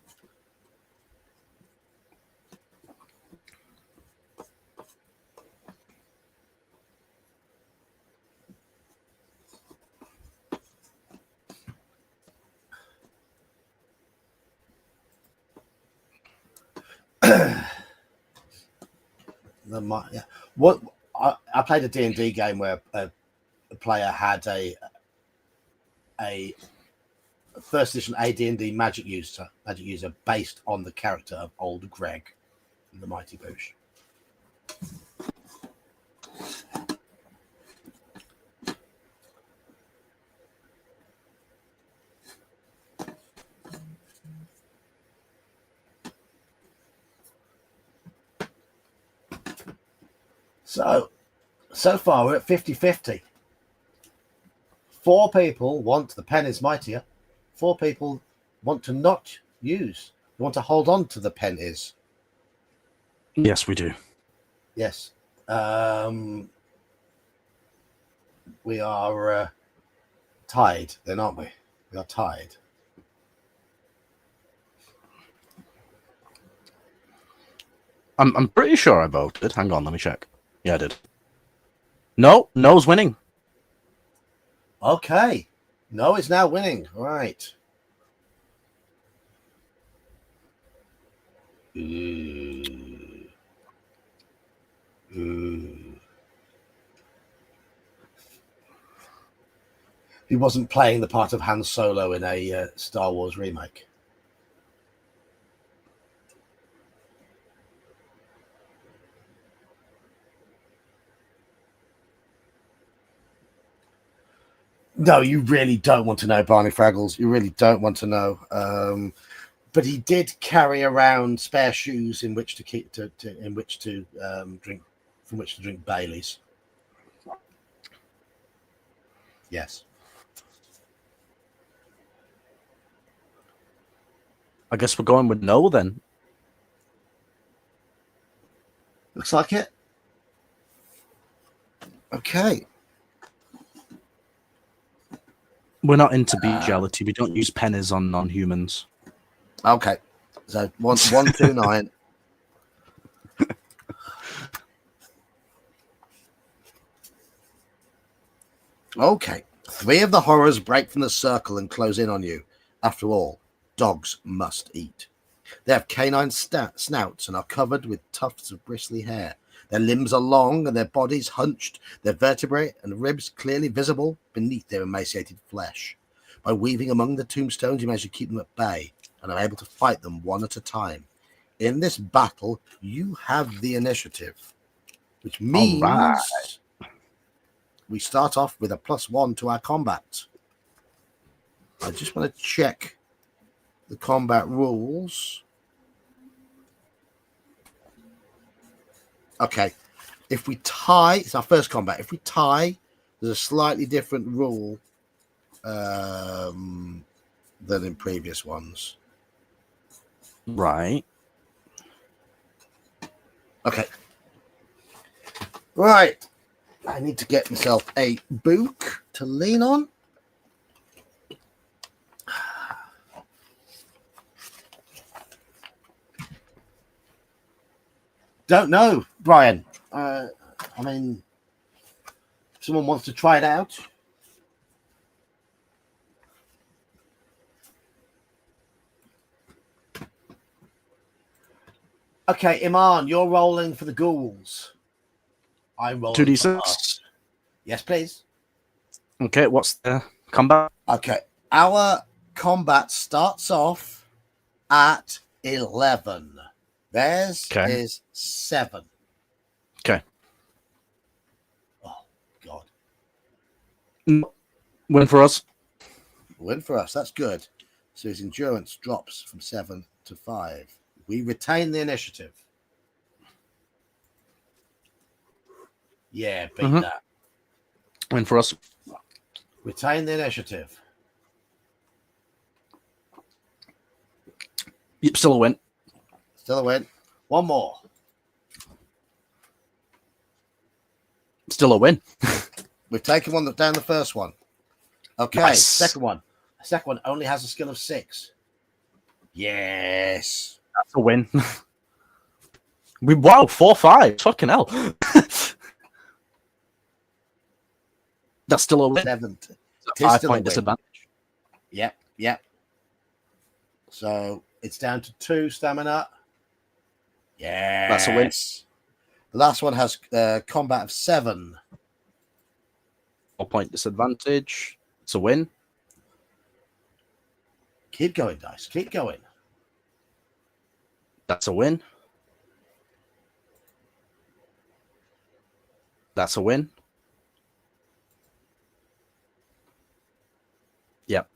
What I played a D&D game where a player had a first edition AD&D magic user based on the character of Old Greg from the Mighty Boosh. So far we're at 50-50. 4 people want the pen is mightier. 4 people want to not use. They want to hold on to the pen is. Yes, we do. Yes. We are tied then, aren't we? We are tied. I'm pretty sure I voted. Hang on, let me check. Yeah, I did. No's winning. Okay. No, it's now winning. Right. Ooh. He wasn't playing the part of Han Solo in a Star Wars remake. No, you really don't want to know, Barney Fraggles. You really don't want to know. But he did carry around spare shoes in which to keep drink, from which to drink Baileys. Yes. I guess we're going with no then. Looks like it. Okay. We're not into bestiality. We don't use pennies on non-humans. Okay. So 129. Okay. 3 of the horrors break from the circle and close in on you. After all, dogs must eat. They have canine snouts and are covered with tufts of bristly hair. Their limbs are long and their bodies hunched, their vertebrae and ribs clearly visible beneath their emaciated flesh. By weaving among the tombstones, you manage to keep them at bay and are able to fight them one at a time. In this battle, you have the initiative, which means we start off with a +1 to our combat. I just want to check the combat rules. Okay. If we tie, it's our first combat. If we tie, there's a slightly different rule than in previous ones. Right. Okay. Right. I need to get myself a book to lean on. Don't know, Brian. I mean, if someone wants to try it out. Okay, Iman, you're rolling for the ghouls. I'm rolling 2d6. for us. Yes, please. Okay, what's the combat? Okay, our combat starts off at 11. Theirs is 7. Okay. Oh, God. Win for us. Win for us. That's good. So his endurance drops from 7 to 5. We retain the initiative. Yeah, beat that. Win for us. Retain the initiative. Yep, still a win. Still a win. One more. Still a win. We've taken one down the first one. Okay, Nice. second one. The second one only has a skill of 6. Yes. That's a win. Wow, 4-5. Fucking hell. That's still a win. 7th. 5-point disadvantage. Yep. So it's down to 2 stamina. Yes. That's a win. The last one has combat of 7. 4-point disadvantage. It's a win. Keep going, dice. Keep going. That's a win. That's a win. Yep.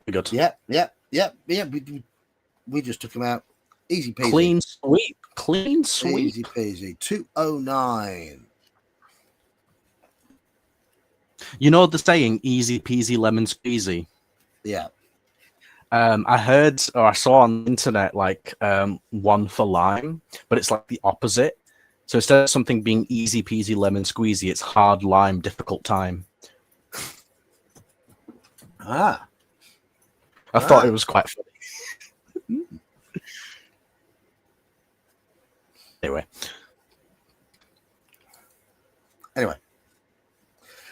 We good. Yep. We just took him out. Easy peasy. Clean sweep. Clean sweep. Easy peasy. 209. You know the saying, easy peasy lemon squeezy? Yeah. I heard or I saw on the internet like one for lime, but it's like the opposite. So instead of something being easy peasy lemon squeezy, it's hard lime, difficult time. I thought it was quite funny. Anyway.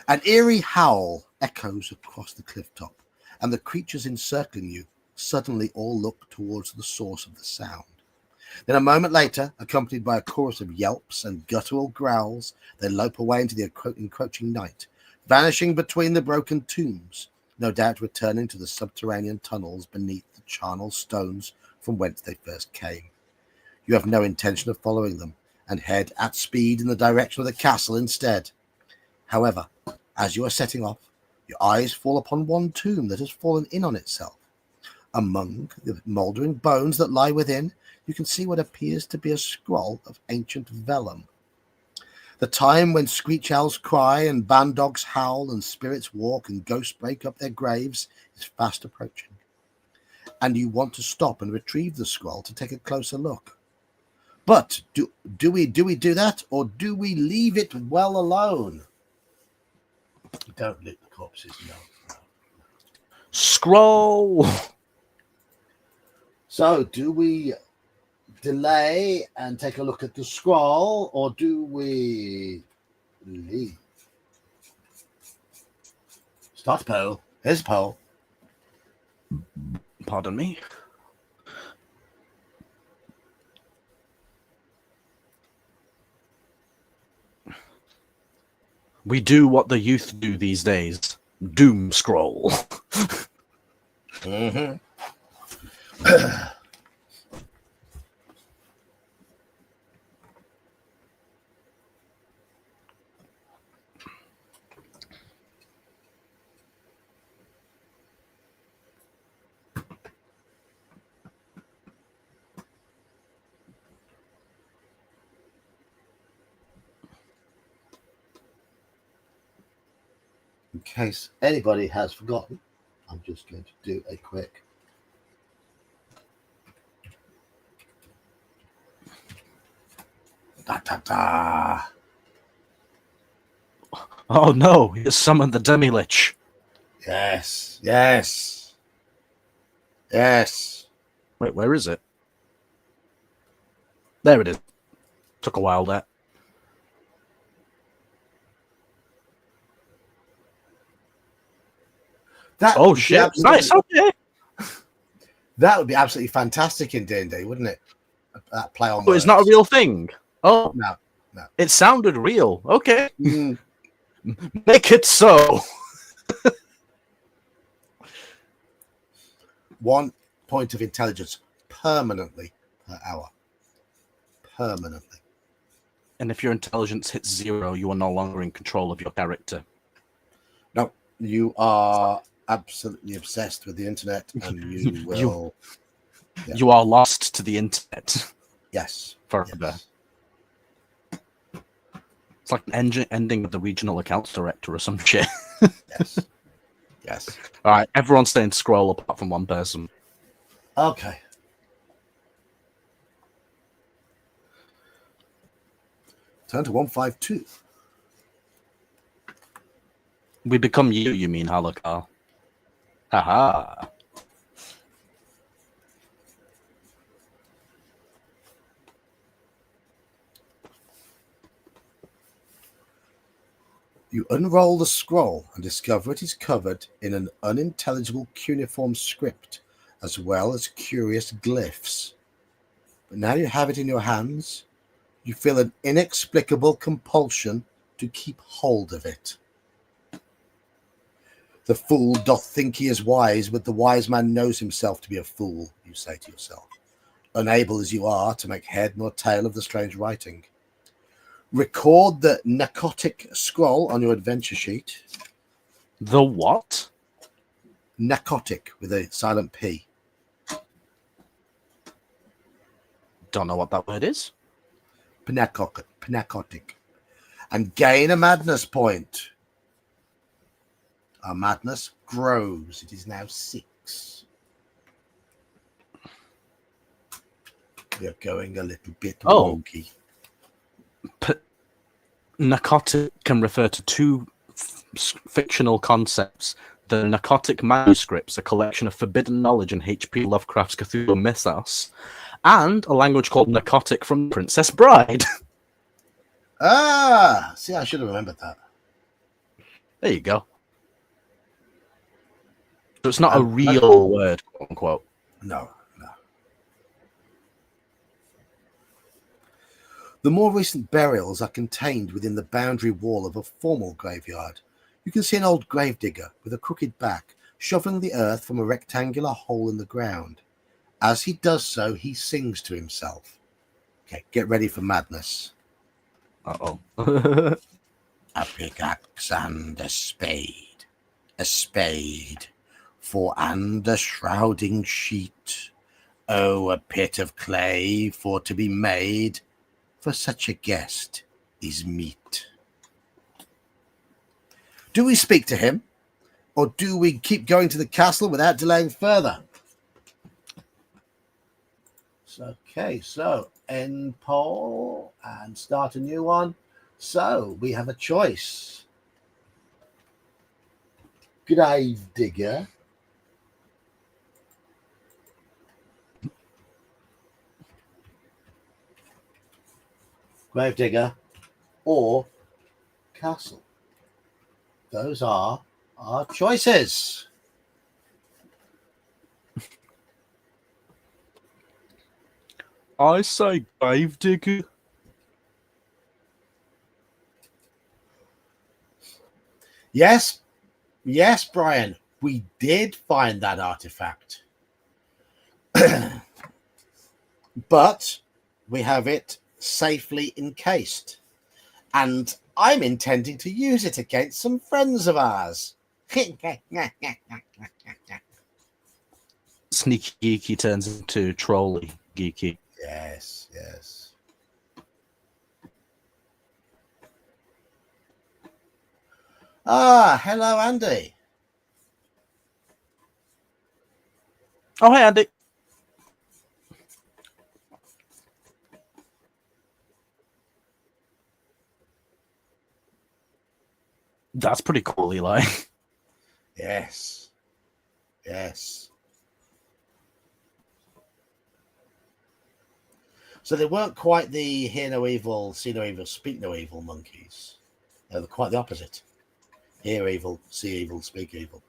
An eerie howl echoes across the cliff top, and the creatures encircling you suddenly all look towards the source of the sound. Then a moment later, accompanied by a chorus of yelps and guttural growls, they lope away into the encroaching night, vanishing between the broken tombs, no doubt returning to the subterranean tunnels beneath the charnel stones from whence they first came. You have no intention of following them, and head at speed in the direction of the castle instead. However, as you are setting off, your eyes fall upon one tomb that has fallen in on itself. Among the mouldering bones that lie within, you can see what appears to be a scroll of ancient vellum. The time when screech owls cry and bandogs howl and spirits walk and ghosts break up their graves is fast approaching. And you want to stop and retrieve the scroll to take a closer look. But do we do that, or do we leave it well alone? Don't lick the corpses, no. Scroll! So, do we delay and take a look at the scroll, or do we leave? Start a poll. Here's a poll. Pardon me. We do what the youth do these days. Doom scroll. Mm-hmm. In case anybody has forgotten, I'm just going to do a quick that ta ta. Oh no, he has summoned the Demi-Lich. Yes, yes, yes. Wait, where is it? There it is. Took a while there. That Oh would be shit! absolutely- Nice. Okay. That would be absolutely fantastic in D&D, wouldn't it? That play on But it's not a words. real thing. Oh, No, no. it sounded real. Okay, Mm, make it so. 1 point of intelligence permanently per hour. Permanently. And if your intelligence hits 0, you are no longer in control of your character. No, you are absolutely obsessed with the internet, and you will. Yeah. You are lost to the internet Yes. forever. Yes. It's like an ending of the regional accounts director or some shit. Yes. Yes. All right, everyone's staying scroll apart from one person. Okay. Turn to 152. We become you mean, Halakar? Haha. You unroll the scroll and discover it is covered in an unintelligible cuneiform script, as well as curious glyphs. But now you have it in your hands, you feel an inexplicable compulsion to keep hold of it. The fool doth think he is wise, but the wise man knows himself to be a fool, you say to yourself, unable as you are to make head nor tail of the strange writing. Record the narcotic scroll on your adventure sheet. The what? Narcotic with a silent P. Don't know what that word is. Pnacotic. And gain a madness point. Our madness grows. It is now 6. We are going a little bit wonky. Narcotic can refer to two fictional concepts. The Narcotic Manuscripts, a collection of forbidden knowledge in H.P. Lovecraft's Cthulhu mythos, and a language called Narcotic from Princess Bride. Ah, see, I should have remembered that. There you go. So it's not a real word, quote unquote. No. The more recent burials are contained within the boundary wall of a formal graveyard. You can see an old gravedigger with a crooked back shoveling the earth from a rectangular hole in the ground. As he does so, he sings to himself. Okay, get ready for madness. Uh-oh. A pickaxe and a spade for and a shrouding sheet. Oh, a pit of clay for to be made, for such a guest is meet. Do we speak to him, or do we keep going to the castle without delaying further? Okay, so end poll and start a new one. So we have a choice. Gravedigger. Gravedigger or castle. Those are our choices. I say Gravedigger. Yes, Brian, we did find that artifact. But we have it safely encased. And I'm intending to use it against some friends of ours. Sneaky Geeky turns into Trolly Geeky. Yes. Ah, hello, Andy. Oh, hey, Andy. That's pretty cool, Eli. Yes. Yes. So they weren't quite the hear no evil, see no evil, speak no evil monkeys. They're quite the opposite. Hear evil, see evil, speak evil.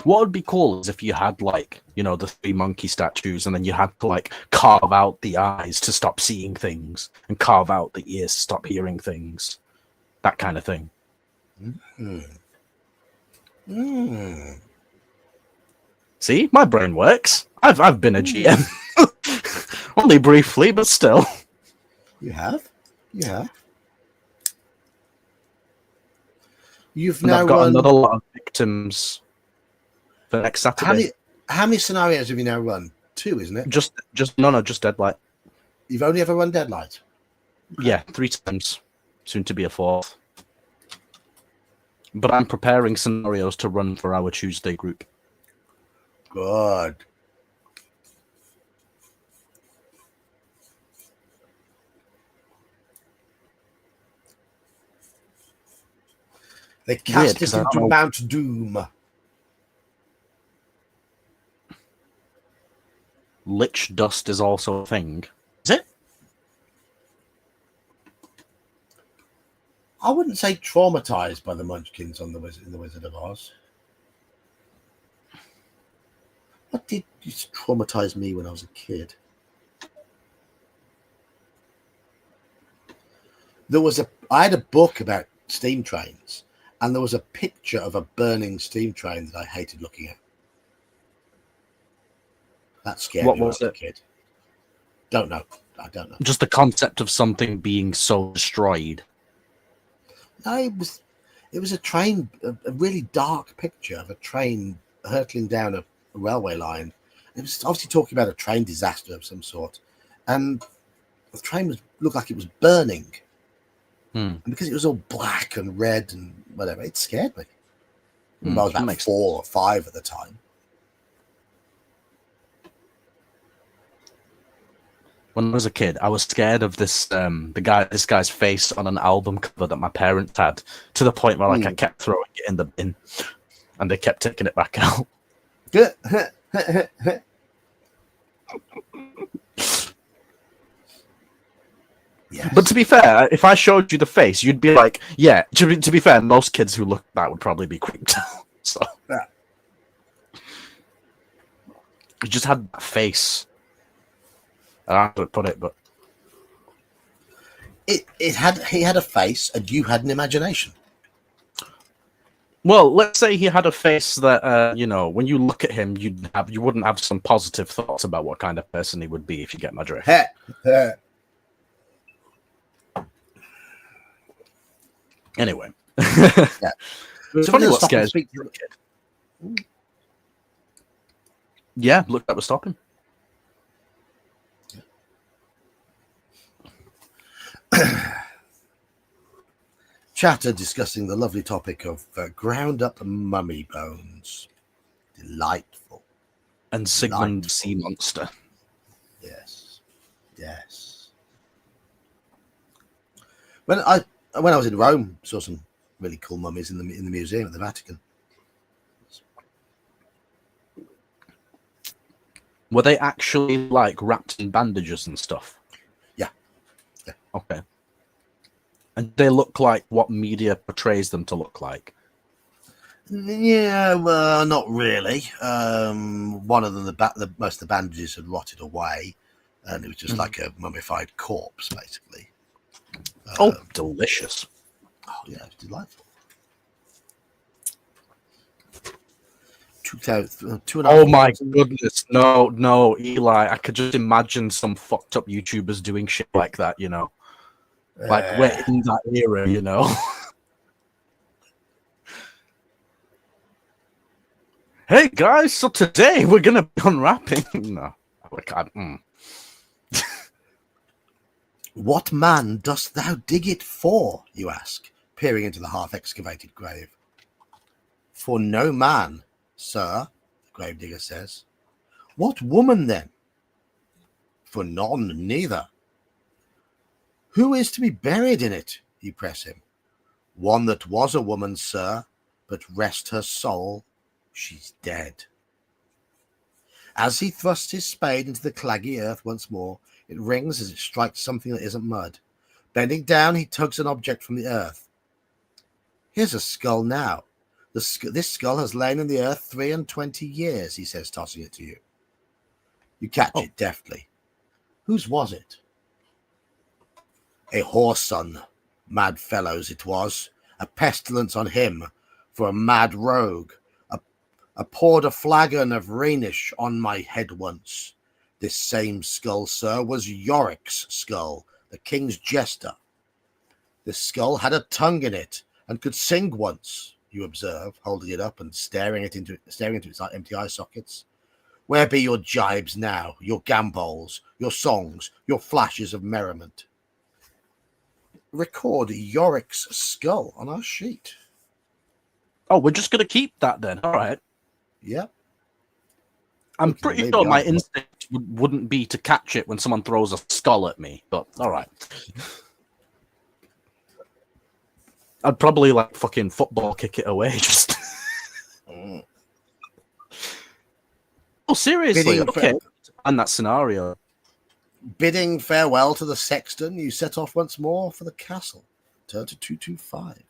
What would be cool is if you had, like, you know, the 3 monkey statues, and then you had to, like, carve out the eyes to stop seeing things, and carve out the ears to stop hearing things. That kind of thing. See, my brain works. I've been a GM. Only briefly, but still. You have? Yeah. You've And now I've got run... another lot of victims for next Saturday. How many scenarios have you now run? 2, isn't it? Just Deadlight. You've only ever run Deadlight? Yeah, 3 times. Soon to be a 4th. But I'm preparing scenarios to run for our Tuesday group. Good. They cast it into Mount Doom. Lich dust is also a thing. Is it? I wouldn't say traumatized by the Munchkins in the Wizard of Oz. What did traumatize me when I was a kid? I had a book about steam trains, and there was a picture of a burning steam train that I hated looking at. That scared me when I was a kid. Don't know. I don't know. Just the concept of something being so destroyed. No, it was a train, a really dark picture of a train hurtling down a railway line. It was obviously talking about a train disaster of some sort, and the train looked like it was burning. And because it was all black and red and whatever, it scared me. I was about 4 or 5 at the time. When I was a kid, I was scared of this guy's face on an album cover that my parents had, to the point where I kept throwing it in the bin, and they kept taking it back out. Yes. But to be fair, if I showed you the face, you'd be like, yeah. To be fair, most kids who look at that would probably be creeped out. So yeah. He just had that face. I don't know how to put it, but he had a face, and you had an imagination. Well, let's say he had a face that when you look at him, you wouldn't have some positive thoughts about what kind of person he would be, if you get my drift. Anyway, yeah. It's funny what scares me. Yeah, look, that was stopping. Chatter discussing the lovely topic of ground up mummy bones. Delightful. And Sigmund Sea Monster. Yes. Yes. When I was in Rome, saw some really cool mummies in the museum at the Vatican. Were they actually like wrapped in bandages and stuff? Yeah. Okay. And they look like what media portrays them to look like? Yeah, well, not really. One of them, most of the bandages had rotted away, and it was just like a mummified corpse, basically. Delicious. Oh, yeah, it was delightful. 2.5. Oh my goodness, no, Eli! I could just imagine some fucked up YouTubers doing shit like that. Like we're in that era, Hey guys, so today we're gonna be unwrapping. No, I can't. What man dost thou dig it for? You ask, peering into the half-excavated grave. For no man, sir, the gravedigger says. What woman then? For none, neither. Who is to be buried in it? You press him. One that was a woman, sir, but rest her soul, she's dead. As he thrusts his spade into the claggy earth once more, it rings as it strikes something that isn't mud. Bending down, he tugs an object from the earth. Here's a skull now. This skull has lain in the earth 23 years, he says, tossing it to you. You catch it deftly. Whose was it? A whoreson, mad fellows it was, a pestilence on him, for a mad rogue. I poured a flagon of Rhenish on my head once. This same skull, sir, was Yorick's skull, the king's jester. This skull had a tongue in it, and could sing once, you observe, holding it up and staring into its empty eye sockets. Where be your jibes now, your gambols, your songs, your flashes of merriment? Record Yorick's skull on our sheet. Oh, we're just going to keep that then. All right. Yep. I'm pretty sure my instinct wouldn't be to catch it when someone throws a skull at me, but all right. I'd probably like fucking football kick it away. Just. Oh, seriously? Okay. And that scenario. Bidding farewell to the sexton, you set off once more for the castle. Turn to 225.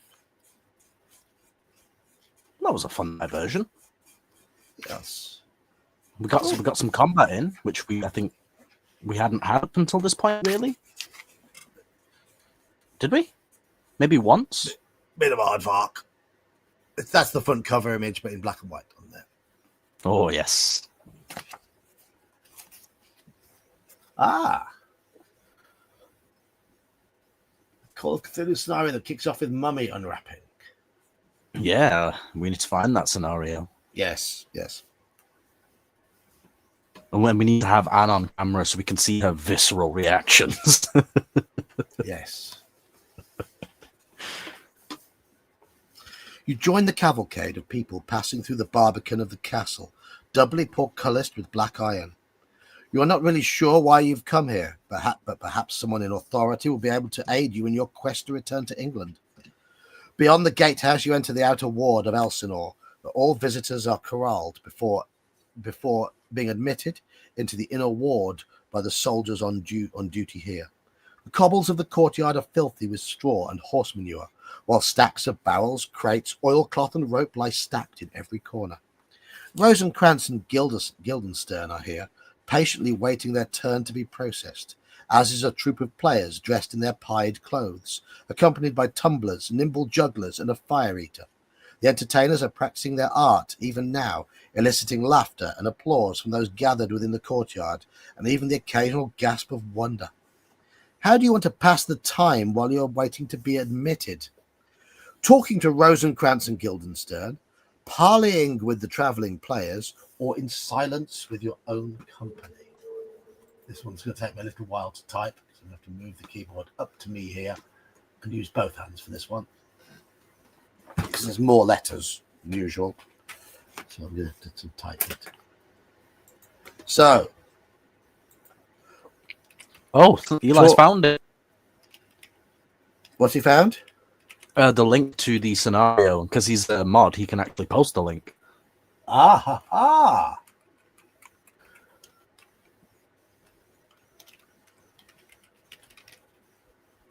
That was a fun diversion. Yes. We got some combat in, which I think we hadn't had up until this point, really. Did we? Maybe once? Bit of aardvark. That's the front cover image, but in black and white on there. Oh, yes. Call of Cthulhu scenario that kicks off with mummy unwrapping. Yeah, we need to find that scenario. Yes. And when we need to have Anne on camera so we can see her visceral reactions. Yes. You join the cavalcade of people passing through the barbican of the castle, doubly portcullised with black iron. You are not really sure why you've come here, but perhaps someone in authority will be able to aid you in your quest to return to England. Beyond the gatehouse, you enter the outer ward of Elsinore, where all visitors are corralled before being admitted into the inner ward by the soldiers on duty here. The cobbles of the courtyard are filthy with straw and horse manure, while stacks of barrels, crates, oilcloth, and rope lie stacked in every corner. Rosencrantz and Guildenstern are here, patiently waiting their turn to be processed, as is a troop of players dressed in their pied clothes, accompanied by tumblers, nimble jugglers, and a fire-eater. The entertainers are practicing their art, even now, eliciting laughter and applause from those gathered within the courtyard, and even the occasional gasp of wonder. How do you want to pass the time while you're waiting to be admitted? Talking to Rosencrantz and Guildenstern, parleying with the travelling players, or in silence with your own company? This one's going to take me a little while to type, so I'm going to have to move the keyboard up to me here and use both hands for this one, because there's more letters than usual. So I'm going to type it. So. Oh, Eli's found it. What's he found? The link to the scenario, because he's a mod, he can actually post the link. Ah.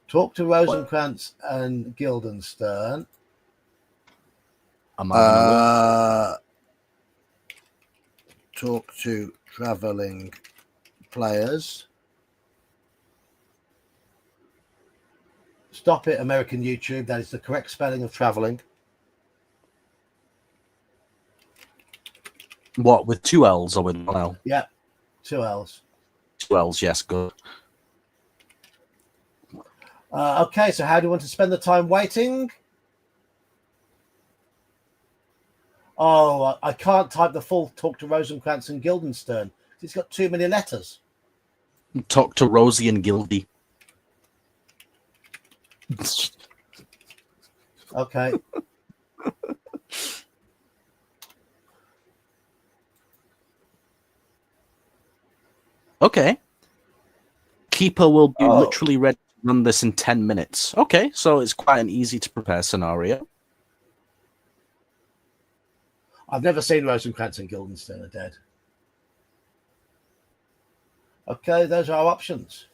Talk to Rosencrantz and Guildenstern. Talk to travelling players. Stop it, American YouTube. That is the correct spelling of travelling. What, with two L's or with one L? Yeah, two L's. Two L's, yes, good. Okay, so how do you want to spend the time waiting? Oh, I can't type the full talk to Rosencrantz and Guildenstern. It's got too many letters. Talk to Rosie and Gildy. Okay. Okay. Keeper will be Oh. literally ready to run this in 10 minutes. Okay, so it's quite an easy to prepare scenario. I've never seen Rosencrantz and Guildenstern are dead. Okay, those are our options.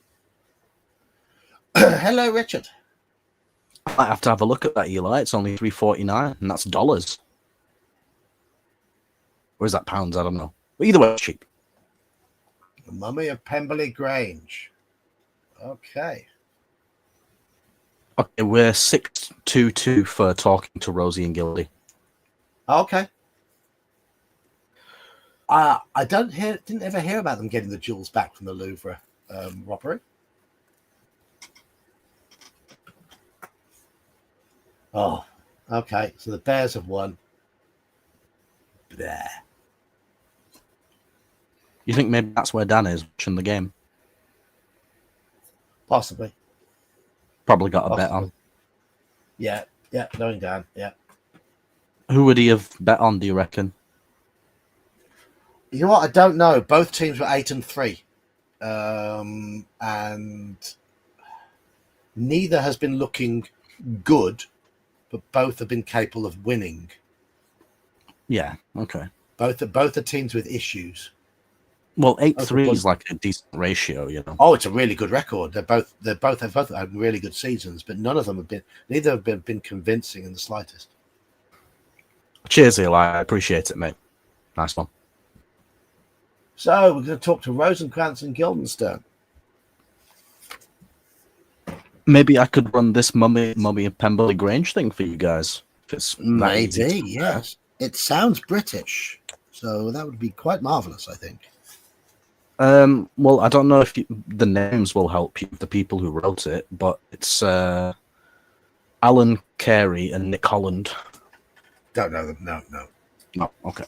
Hello, Richard. I might have to have a look at that, Eli. It's only $3.49, and that's dollars. Or is that pounds? I don't know. But either way, it's cheap. The Mummy of Pemberley Grange. Okay. Okay, we're 6-2-2 for talking to Rosie and Gildy. Okay. I didn't ever hear about them getting the jewels back from the Louvre robbery. Oh, okay. So the Bears have won. Bleh. You think maybe that's where Dan is watching the game? Possibly. Probably got a bet on. Yeah, going down. Yeah. Who would he have bet on, do you reckon? You know what? I don't know. Both teams were 8-3. And neither has been looking good, but both have been capable of winning. Yeah, okay. Both are teams with issues. Well, 8-3 is like a decent ratio, you know. Oh, it's a really good record. They both have had really good seasons, but neither have been convincing in the slightest. Cheers, Eli. I appreciate it, mate. Nice one. So we're going to talk to Rosencrantz and Guildenstern. Maybe I could run this Mummy of Pemberley Grange thing for you guys. If it's maybe, yes. It sounds British, so that would be quite marvelous, I think. Well, I don't know if the names will help you, the people who wrote it, but it's Alan Carey and Nick Holland. Don't know them. No. No, okay.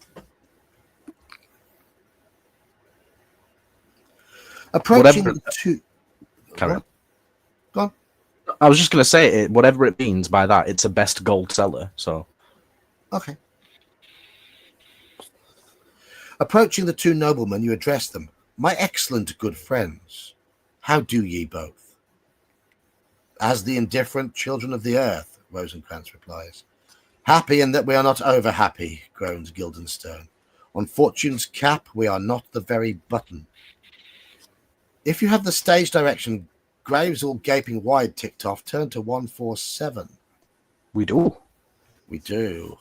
Approaching the two. Carry on. Go on. I was just going to say, whatever it means by that, it's a best gold seller. So, okay. Approaching the two noblemen, you address them. My excellent good friends, how do ye both? As the indifferent children of the earth, Rosencrantz replies. Happy in that we are not over happy, groans Guildenstern. On fortune's cap we are not the very button. If you have the stage direction, Graves all gaping wide ticked off, turn to 147. We do. We do.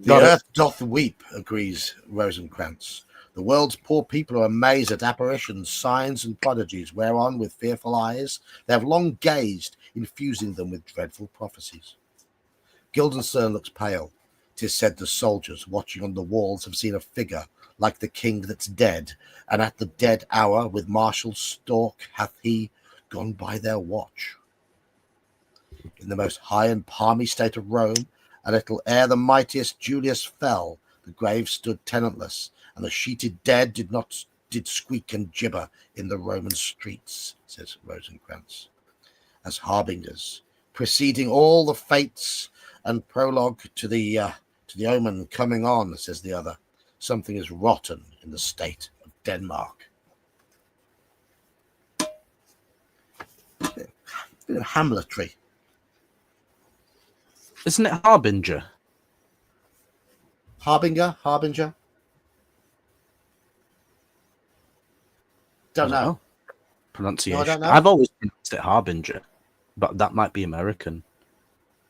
The earth doth weep, agrees Rosencrantz. The world's poor people are amazed at apparitions, signs, and prodigies, whereon, with fearful eyes, they have long gazed, infusing them with dreadful prophecies. Guildenstern looks pale. 'Tis said the soldiers, watching on the walls, have seen a figure, like the king that's dead, and at the dead hour, with martial stalk, hath he gone by their watch. In the most high and palmy state of Rome, a little ere the mightiest Julius fell, the grave stood tenantless, and the sheeted dead did squeak and gibber in the Roman streets, says Rosencrantz, as harbingers, preceding all the fates and prologue to the omen coming on, says the other. Something is rotten in the state of Denmark. Bit of Hamletry. Isn't it Harbinger? Harbinger? Don't know. Pronunciation. No, I don't know. I've always pronounced it Harbinger, but that might be American.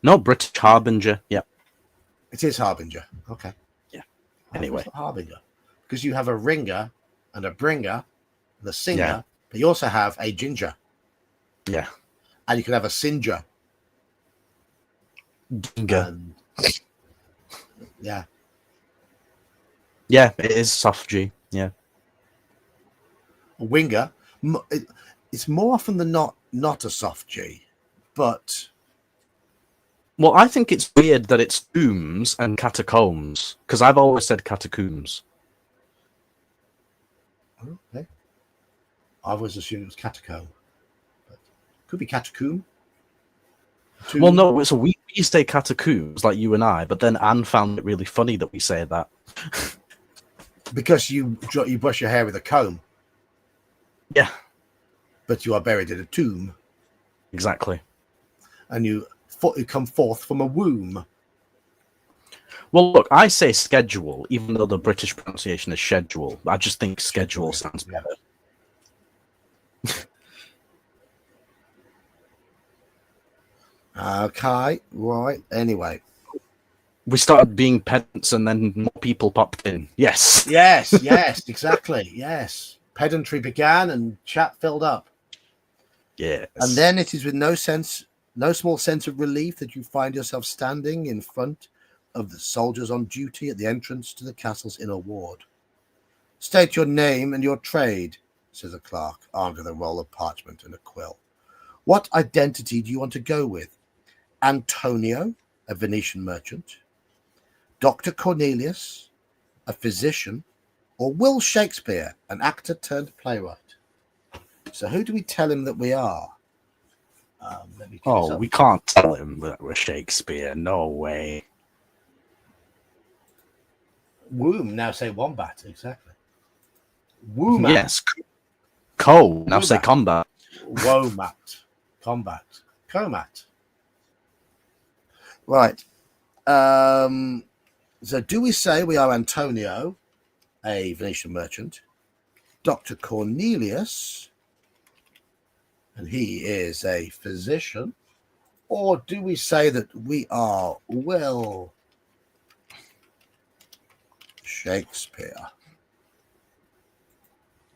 No, British Harbinger. Yeah. It is Harbinger. Okay. Yeah. Anyway. Harbinger. Because you have a ringer and a bringer and a singer, Yeah. but you also have a ginger. Yeah. And you can have a singer. Ginger. Yeah. Yeah, it is soft G. Yeah. A winger. It's more often than not a soft G, but... Well, I think it's weird that it's tombs and catacombs, because I've always said catacombs. Okay. I always assumed it was catacomb. But could be catacomb. Well, no, so we say catacombs like you and I, but then Anne found it really funny that we say that. Because you brush your hair with a comb. Yeah. But you are buried in a tomb. Exactly. And you come forth from a womb. Well, look, I say schedule, even though the British pronunciation is schedule. I just think schedule sounds better. Okay, right. Anyway. We started being pedants and then more people popped in. Yes. Yes, exactly. Yes. Pedantry began and chat filled up. Yes. And then it is with no small sense of relief that you find yourself standing in front of the soldiers on duty at the entrance to the castle's inner ward. State your name and your trade, says a clerk, armed with a roll of parchment and a quill. What identity do you want to go with? Antonio, a Venetian merchant, Dr. Cornelius, a physician, or Will Shakespeare, an actor turned playwright? So who do we tell him that we are? We can't tell him that we're Shakespeare. No way. Womb, now say wombat, exactly. Wombat. Yes. Co, now say combat. Womat. Combat. Comat. Right. So do we say we are Antonio, a Venetian merchant, Dr. Cornelius, and he is a physician, or do we say that we are Will Shakespeare?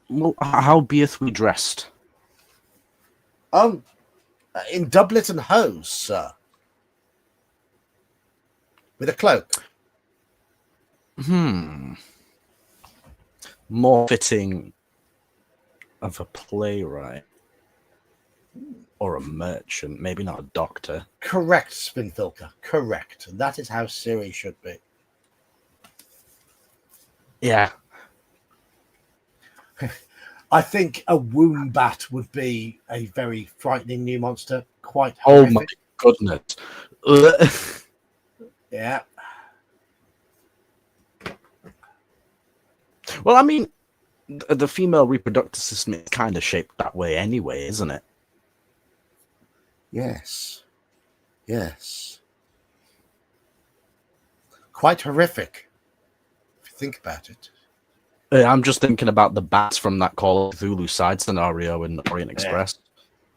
Well, how beeth we dressed? In doublet and hose, sir. With a cloak. More fitting of a playwright. Or a merchant, maybe not a doctor. Correct, Spinfilker. Correct. That is how Siri should be. Yeah. I think a wombat would be a very frightening new monster. Quite horrific. Oh my goodness. Yeah. Well, I mean, the female reproductive system is kind of shaped that way anyway, isn't it? Yes. Quite horrific, if you think about it. I'm just thinking about the bats from that Call of Cthulhu side scenario in Orient Express.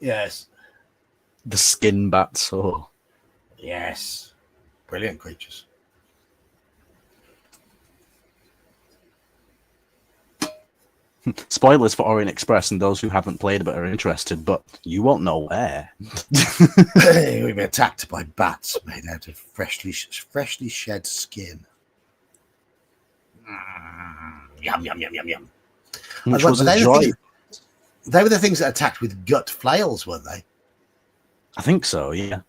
Yes. The skin bats. Oh. Yes. Brilliant creatures. Spoilers for Orient Express and those who haven't played but are interested, but you won't know where. We've been attacked by bats made out of freshly shed skin. Yum, yum, yum, yum, yum. Which was a joy. They were the things that attacked with gut flails, weren't they? I think so, yeah.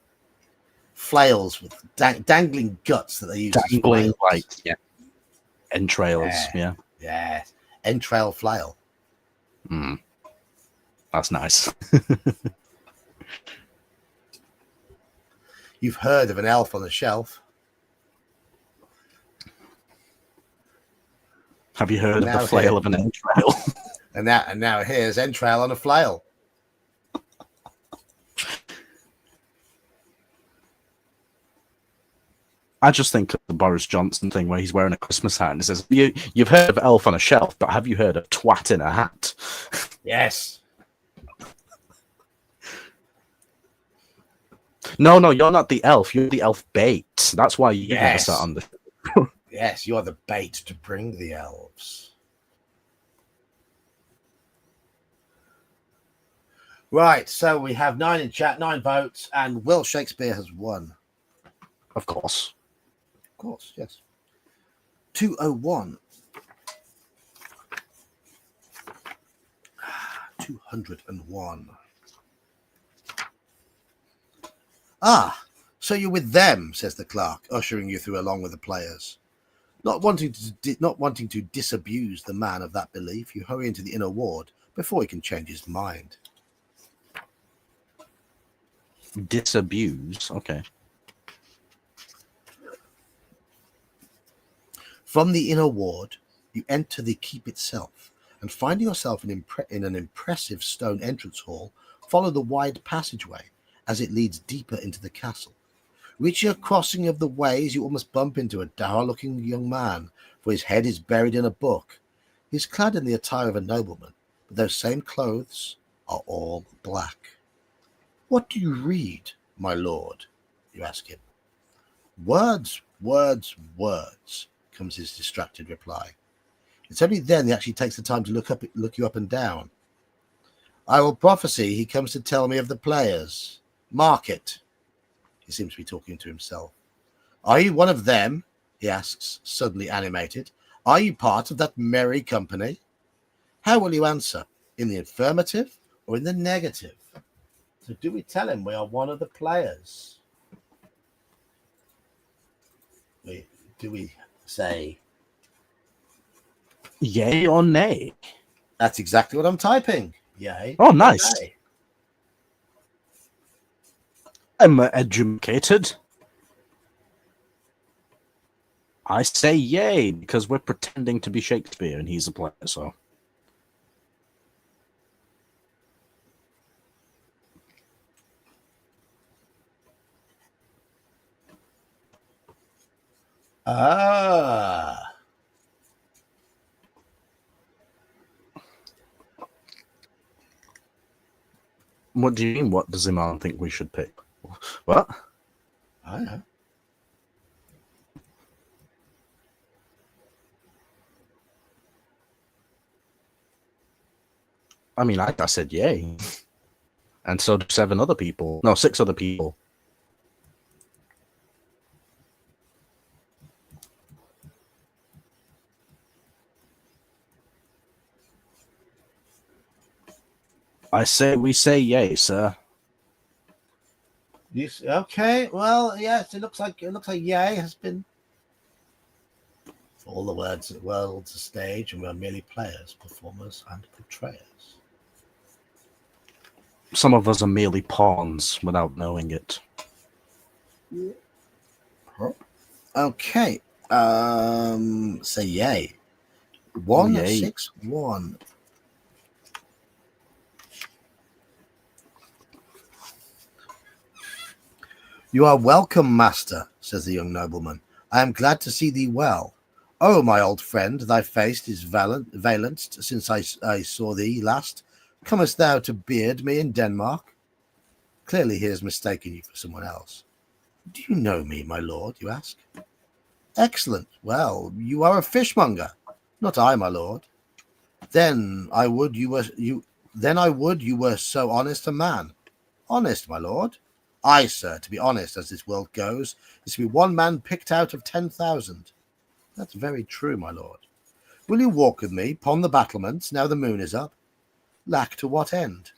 Flails with dangling guts that they used. Dangling, like, entrails, yeah. Yeah. Entrail flail. That's nice. You've heard of an elf on a shelf. Have you heard of the flail of an entrail? and now here's entrail on a flail. I just think of the Boris Johnson thing where he's wearing a Christmas hat and it says, you've heard of elf on a shelf, but have you heard of twat in a hat? Yes. No, you're not the elf. You're the elf bait. That's why you never sat on the... Yes, you're the bait to bring the elves. Right, so we have 9 in chat, 9 votes, and Will Shakespeare has won. Of course. Of course, yes. 201. 201. Ah, so you're with them, says the clerk, ushering you through along with the players. Not wanting to disabuse the man of that belief, you hurry into the inner ward before he can change his mind. Disabuse. Okay. From the inner ward, you enter the keep itself, and finding yourself in an impressive stone entrance hall, follow the wide passageway as it leads deeper into the castle. Reaching a crossing of the ways, you almost bump into a dour-looking young man, for his head is buried in a book. He is clad in the attire of a nobleman, but those same clothes are all black. "What do you read, my lord?" you ask him. "Words, words, words," comes his distracted reply. It's only then he actually takes the time to look you up and down. "I will prophesy he comes to tell me of the players. Mark it." He seems to be talking to himself. "Are you one of them?" he asks, suddenly animated. "Are you part of that merry company?" How will you answer? In the affirmative or in the negative? So do we tell him we are one of the players? Do we say yay or nay? That's exactly what I'm typing. Yay. Oh, nice. Nay. I'm educated. I say yay because we're pretending to be Shakespeare and he's a player, so. Ah. What do you mean? What does Iman think we should pick? What? I know. I mean, I said yay. And so do 7 other people. No, 6 other people. We say yay, sir. Okay, well, yes, it looks like yay has been. All the world's a stage, and we're merely players, performers, and portrayers. Some of us are merely pawns without knowing it. Okay. Say yay. 161. "You are welcome, master," says the young nobleman. "I am glad to see thee well. Oh, my old friend, thy face is valenced since I saw thee last. Comest thou to beard me in Denmark?" Clearly he has mistaken you for someone else. "Do you know me, my lord?" you ask. "Excellent. Well, you are a fishmonger." "Not I, my lord." Then I would you were so honest a man." "Honest, my lord?" "Aye, sir, to be honest, as this world goes, is to be one man picked out of 10,000. "That's very true, my lord." "Will you walk with me upon the battlements now the moon is up?" "Lack to what end?"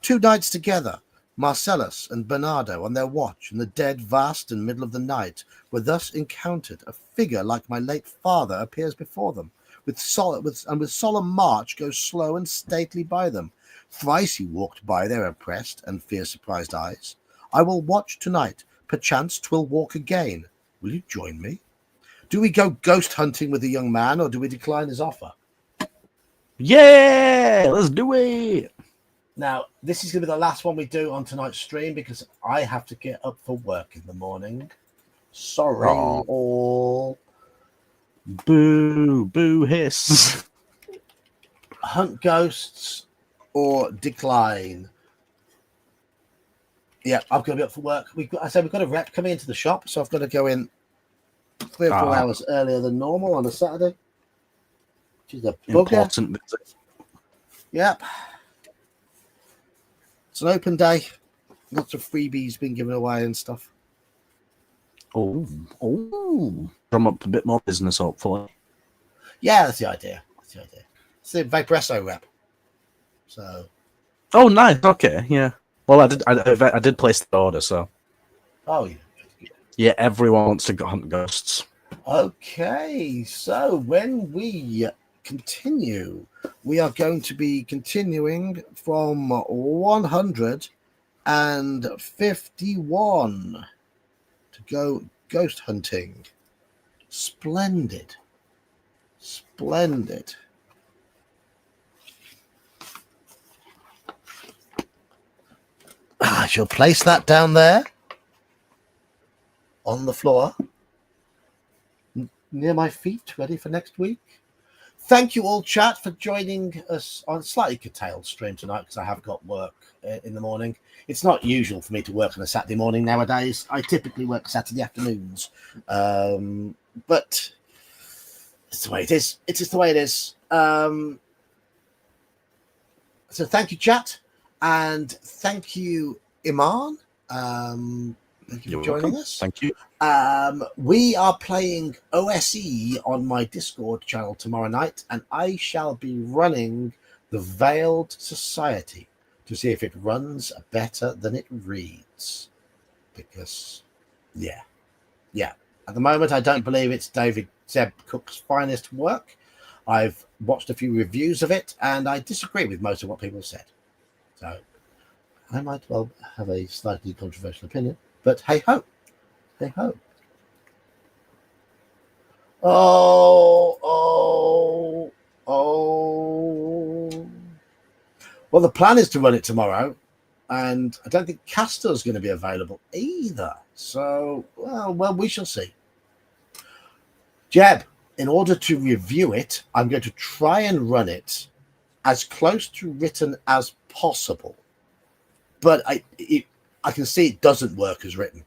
"2 nights together, Marcellus and Bernardo on their watch in the dead vast and middle of the night were thus encountered. A figure like my late father appears before them, with solemn march goes slow and stately by them. Thrice he walked by their oppressed and fear-surprised eyes. I will watch tonight, perchance 'twill walk again. Will you join me? Do we go ghost hunting with the young man, or do we decline his offer?" Yeah, let's do it. Now, this is going to be the last one we do on tonight's stream because I have to get up for work in the morning. Sorry, Aww. all. Boo, boo, hiss. Hunt ghosts or decline. Yeah, I've got to be up for work. We've got a rep coming into the shop, so I've got to go in 3 or 4 hours earlier than normal on a Saturday. Which is a bugger. Important visit. Yep. It's an open day. Lots of freebies being given away and stuff. Oh. Drum up a bit more business, hopefully. Yeah, that's the idea. It's the Vapresso rep. So. Oh, nice. Okay, yeah. Well, I did place the order, so. Oh, yeah. Yeah, everyone wants to hunt ghosts. Okay, so when we continue, we are going to be continuing from 100 and 51 to go ghost hunting. Splendid. Splendid. I shall place that down there on the floor near my feet, ready for next week. Thank you all, chat, for joining us on a slightly curtailed stream tonight because I have got work in the morning. It's not usual for me to work on a Saturday morning nowadays. I typically work Saturday afternoons. But it's the way it is. It's just the way it is. So thank you, chat. And thank you, Iman. Thank you for joining us. Thank you. We are playing OSE on my Discord channel tomorrow night, and I shall be running the Veiled Society to see if it runs better than it reads. Because, yeah. At the moment, I don't believe it's David Zeb Cook's finest work. I've watched a few reviews of it, and I disagree with most of what people said. So I might well have a slightly controversial opinion, but hey ho. Hey ho. Oh. Well, the plan is to run it tomorrow, and I don't think Castor's going to be available either. So, well, we shall see. Jeb, in order to review it, I'm going to try and run it as close to written as possible. But I can see it doesn't work as written.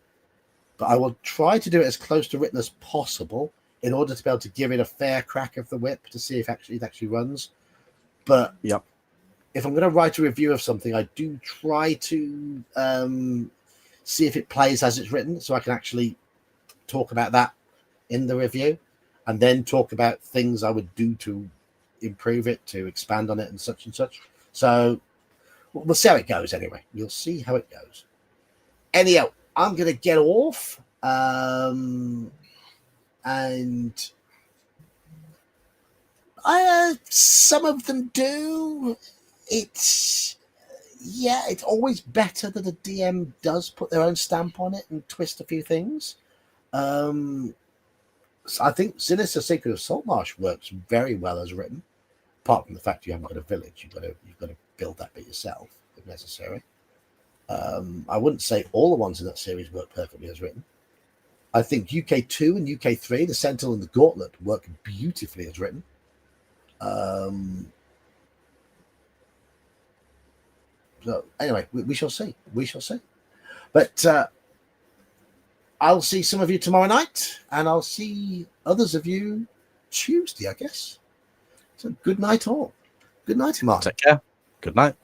But I will try to do it as close to written as possible in order to be able to give it a fair crack of the whip to see if it actually runs. But yep. If I'm going to write a review of something, I do try to see if it plays as it's written, so I can actually talk about that in the review, and then talk about things I would do to improve it, to expand on it, and such and such. So we'll see how it goes anyway. You'll see how it goes. Anyhow, I'm going to get off, and some of them do. It's always better that a DM does put their own stamp on it and twist a few things. So I think Sinister Secret of Saltmarsh works very well as written, apart from the fact you haven't got a village. You've got to build that bit yourself if necessary. I wouldn't say all the ones in that series work perfectly as written. I think UK2 and UK3, the Sentinel and the Gauntlet, work beautifully as written. So anyway, we shall see. We shall see. But I'll see some of you tomorrow night, and I'll see others of you Tuesday, I guess. So good night all. Good night, Iman. Take care. Good night.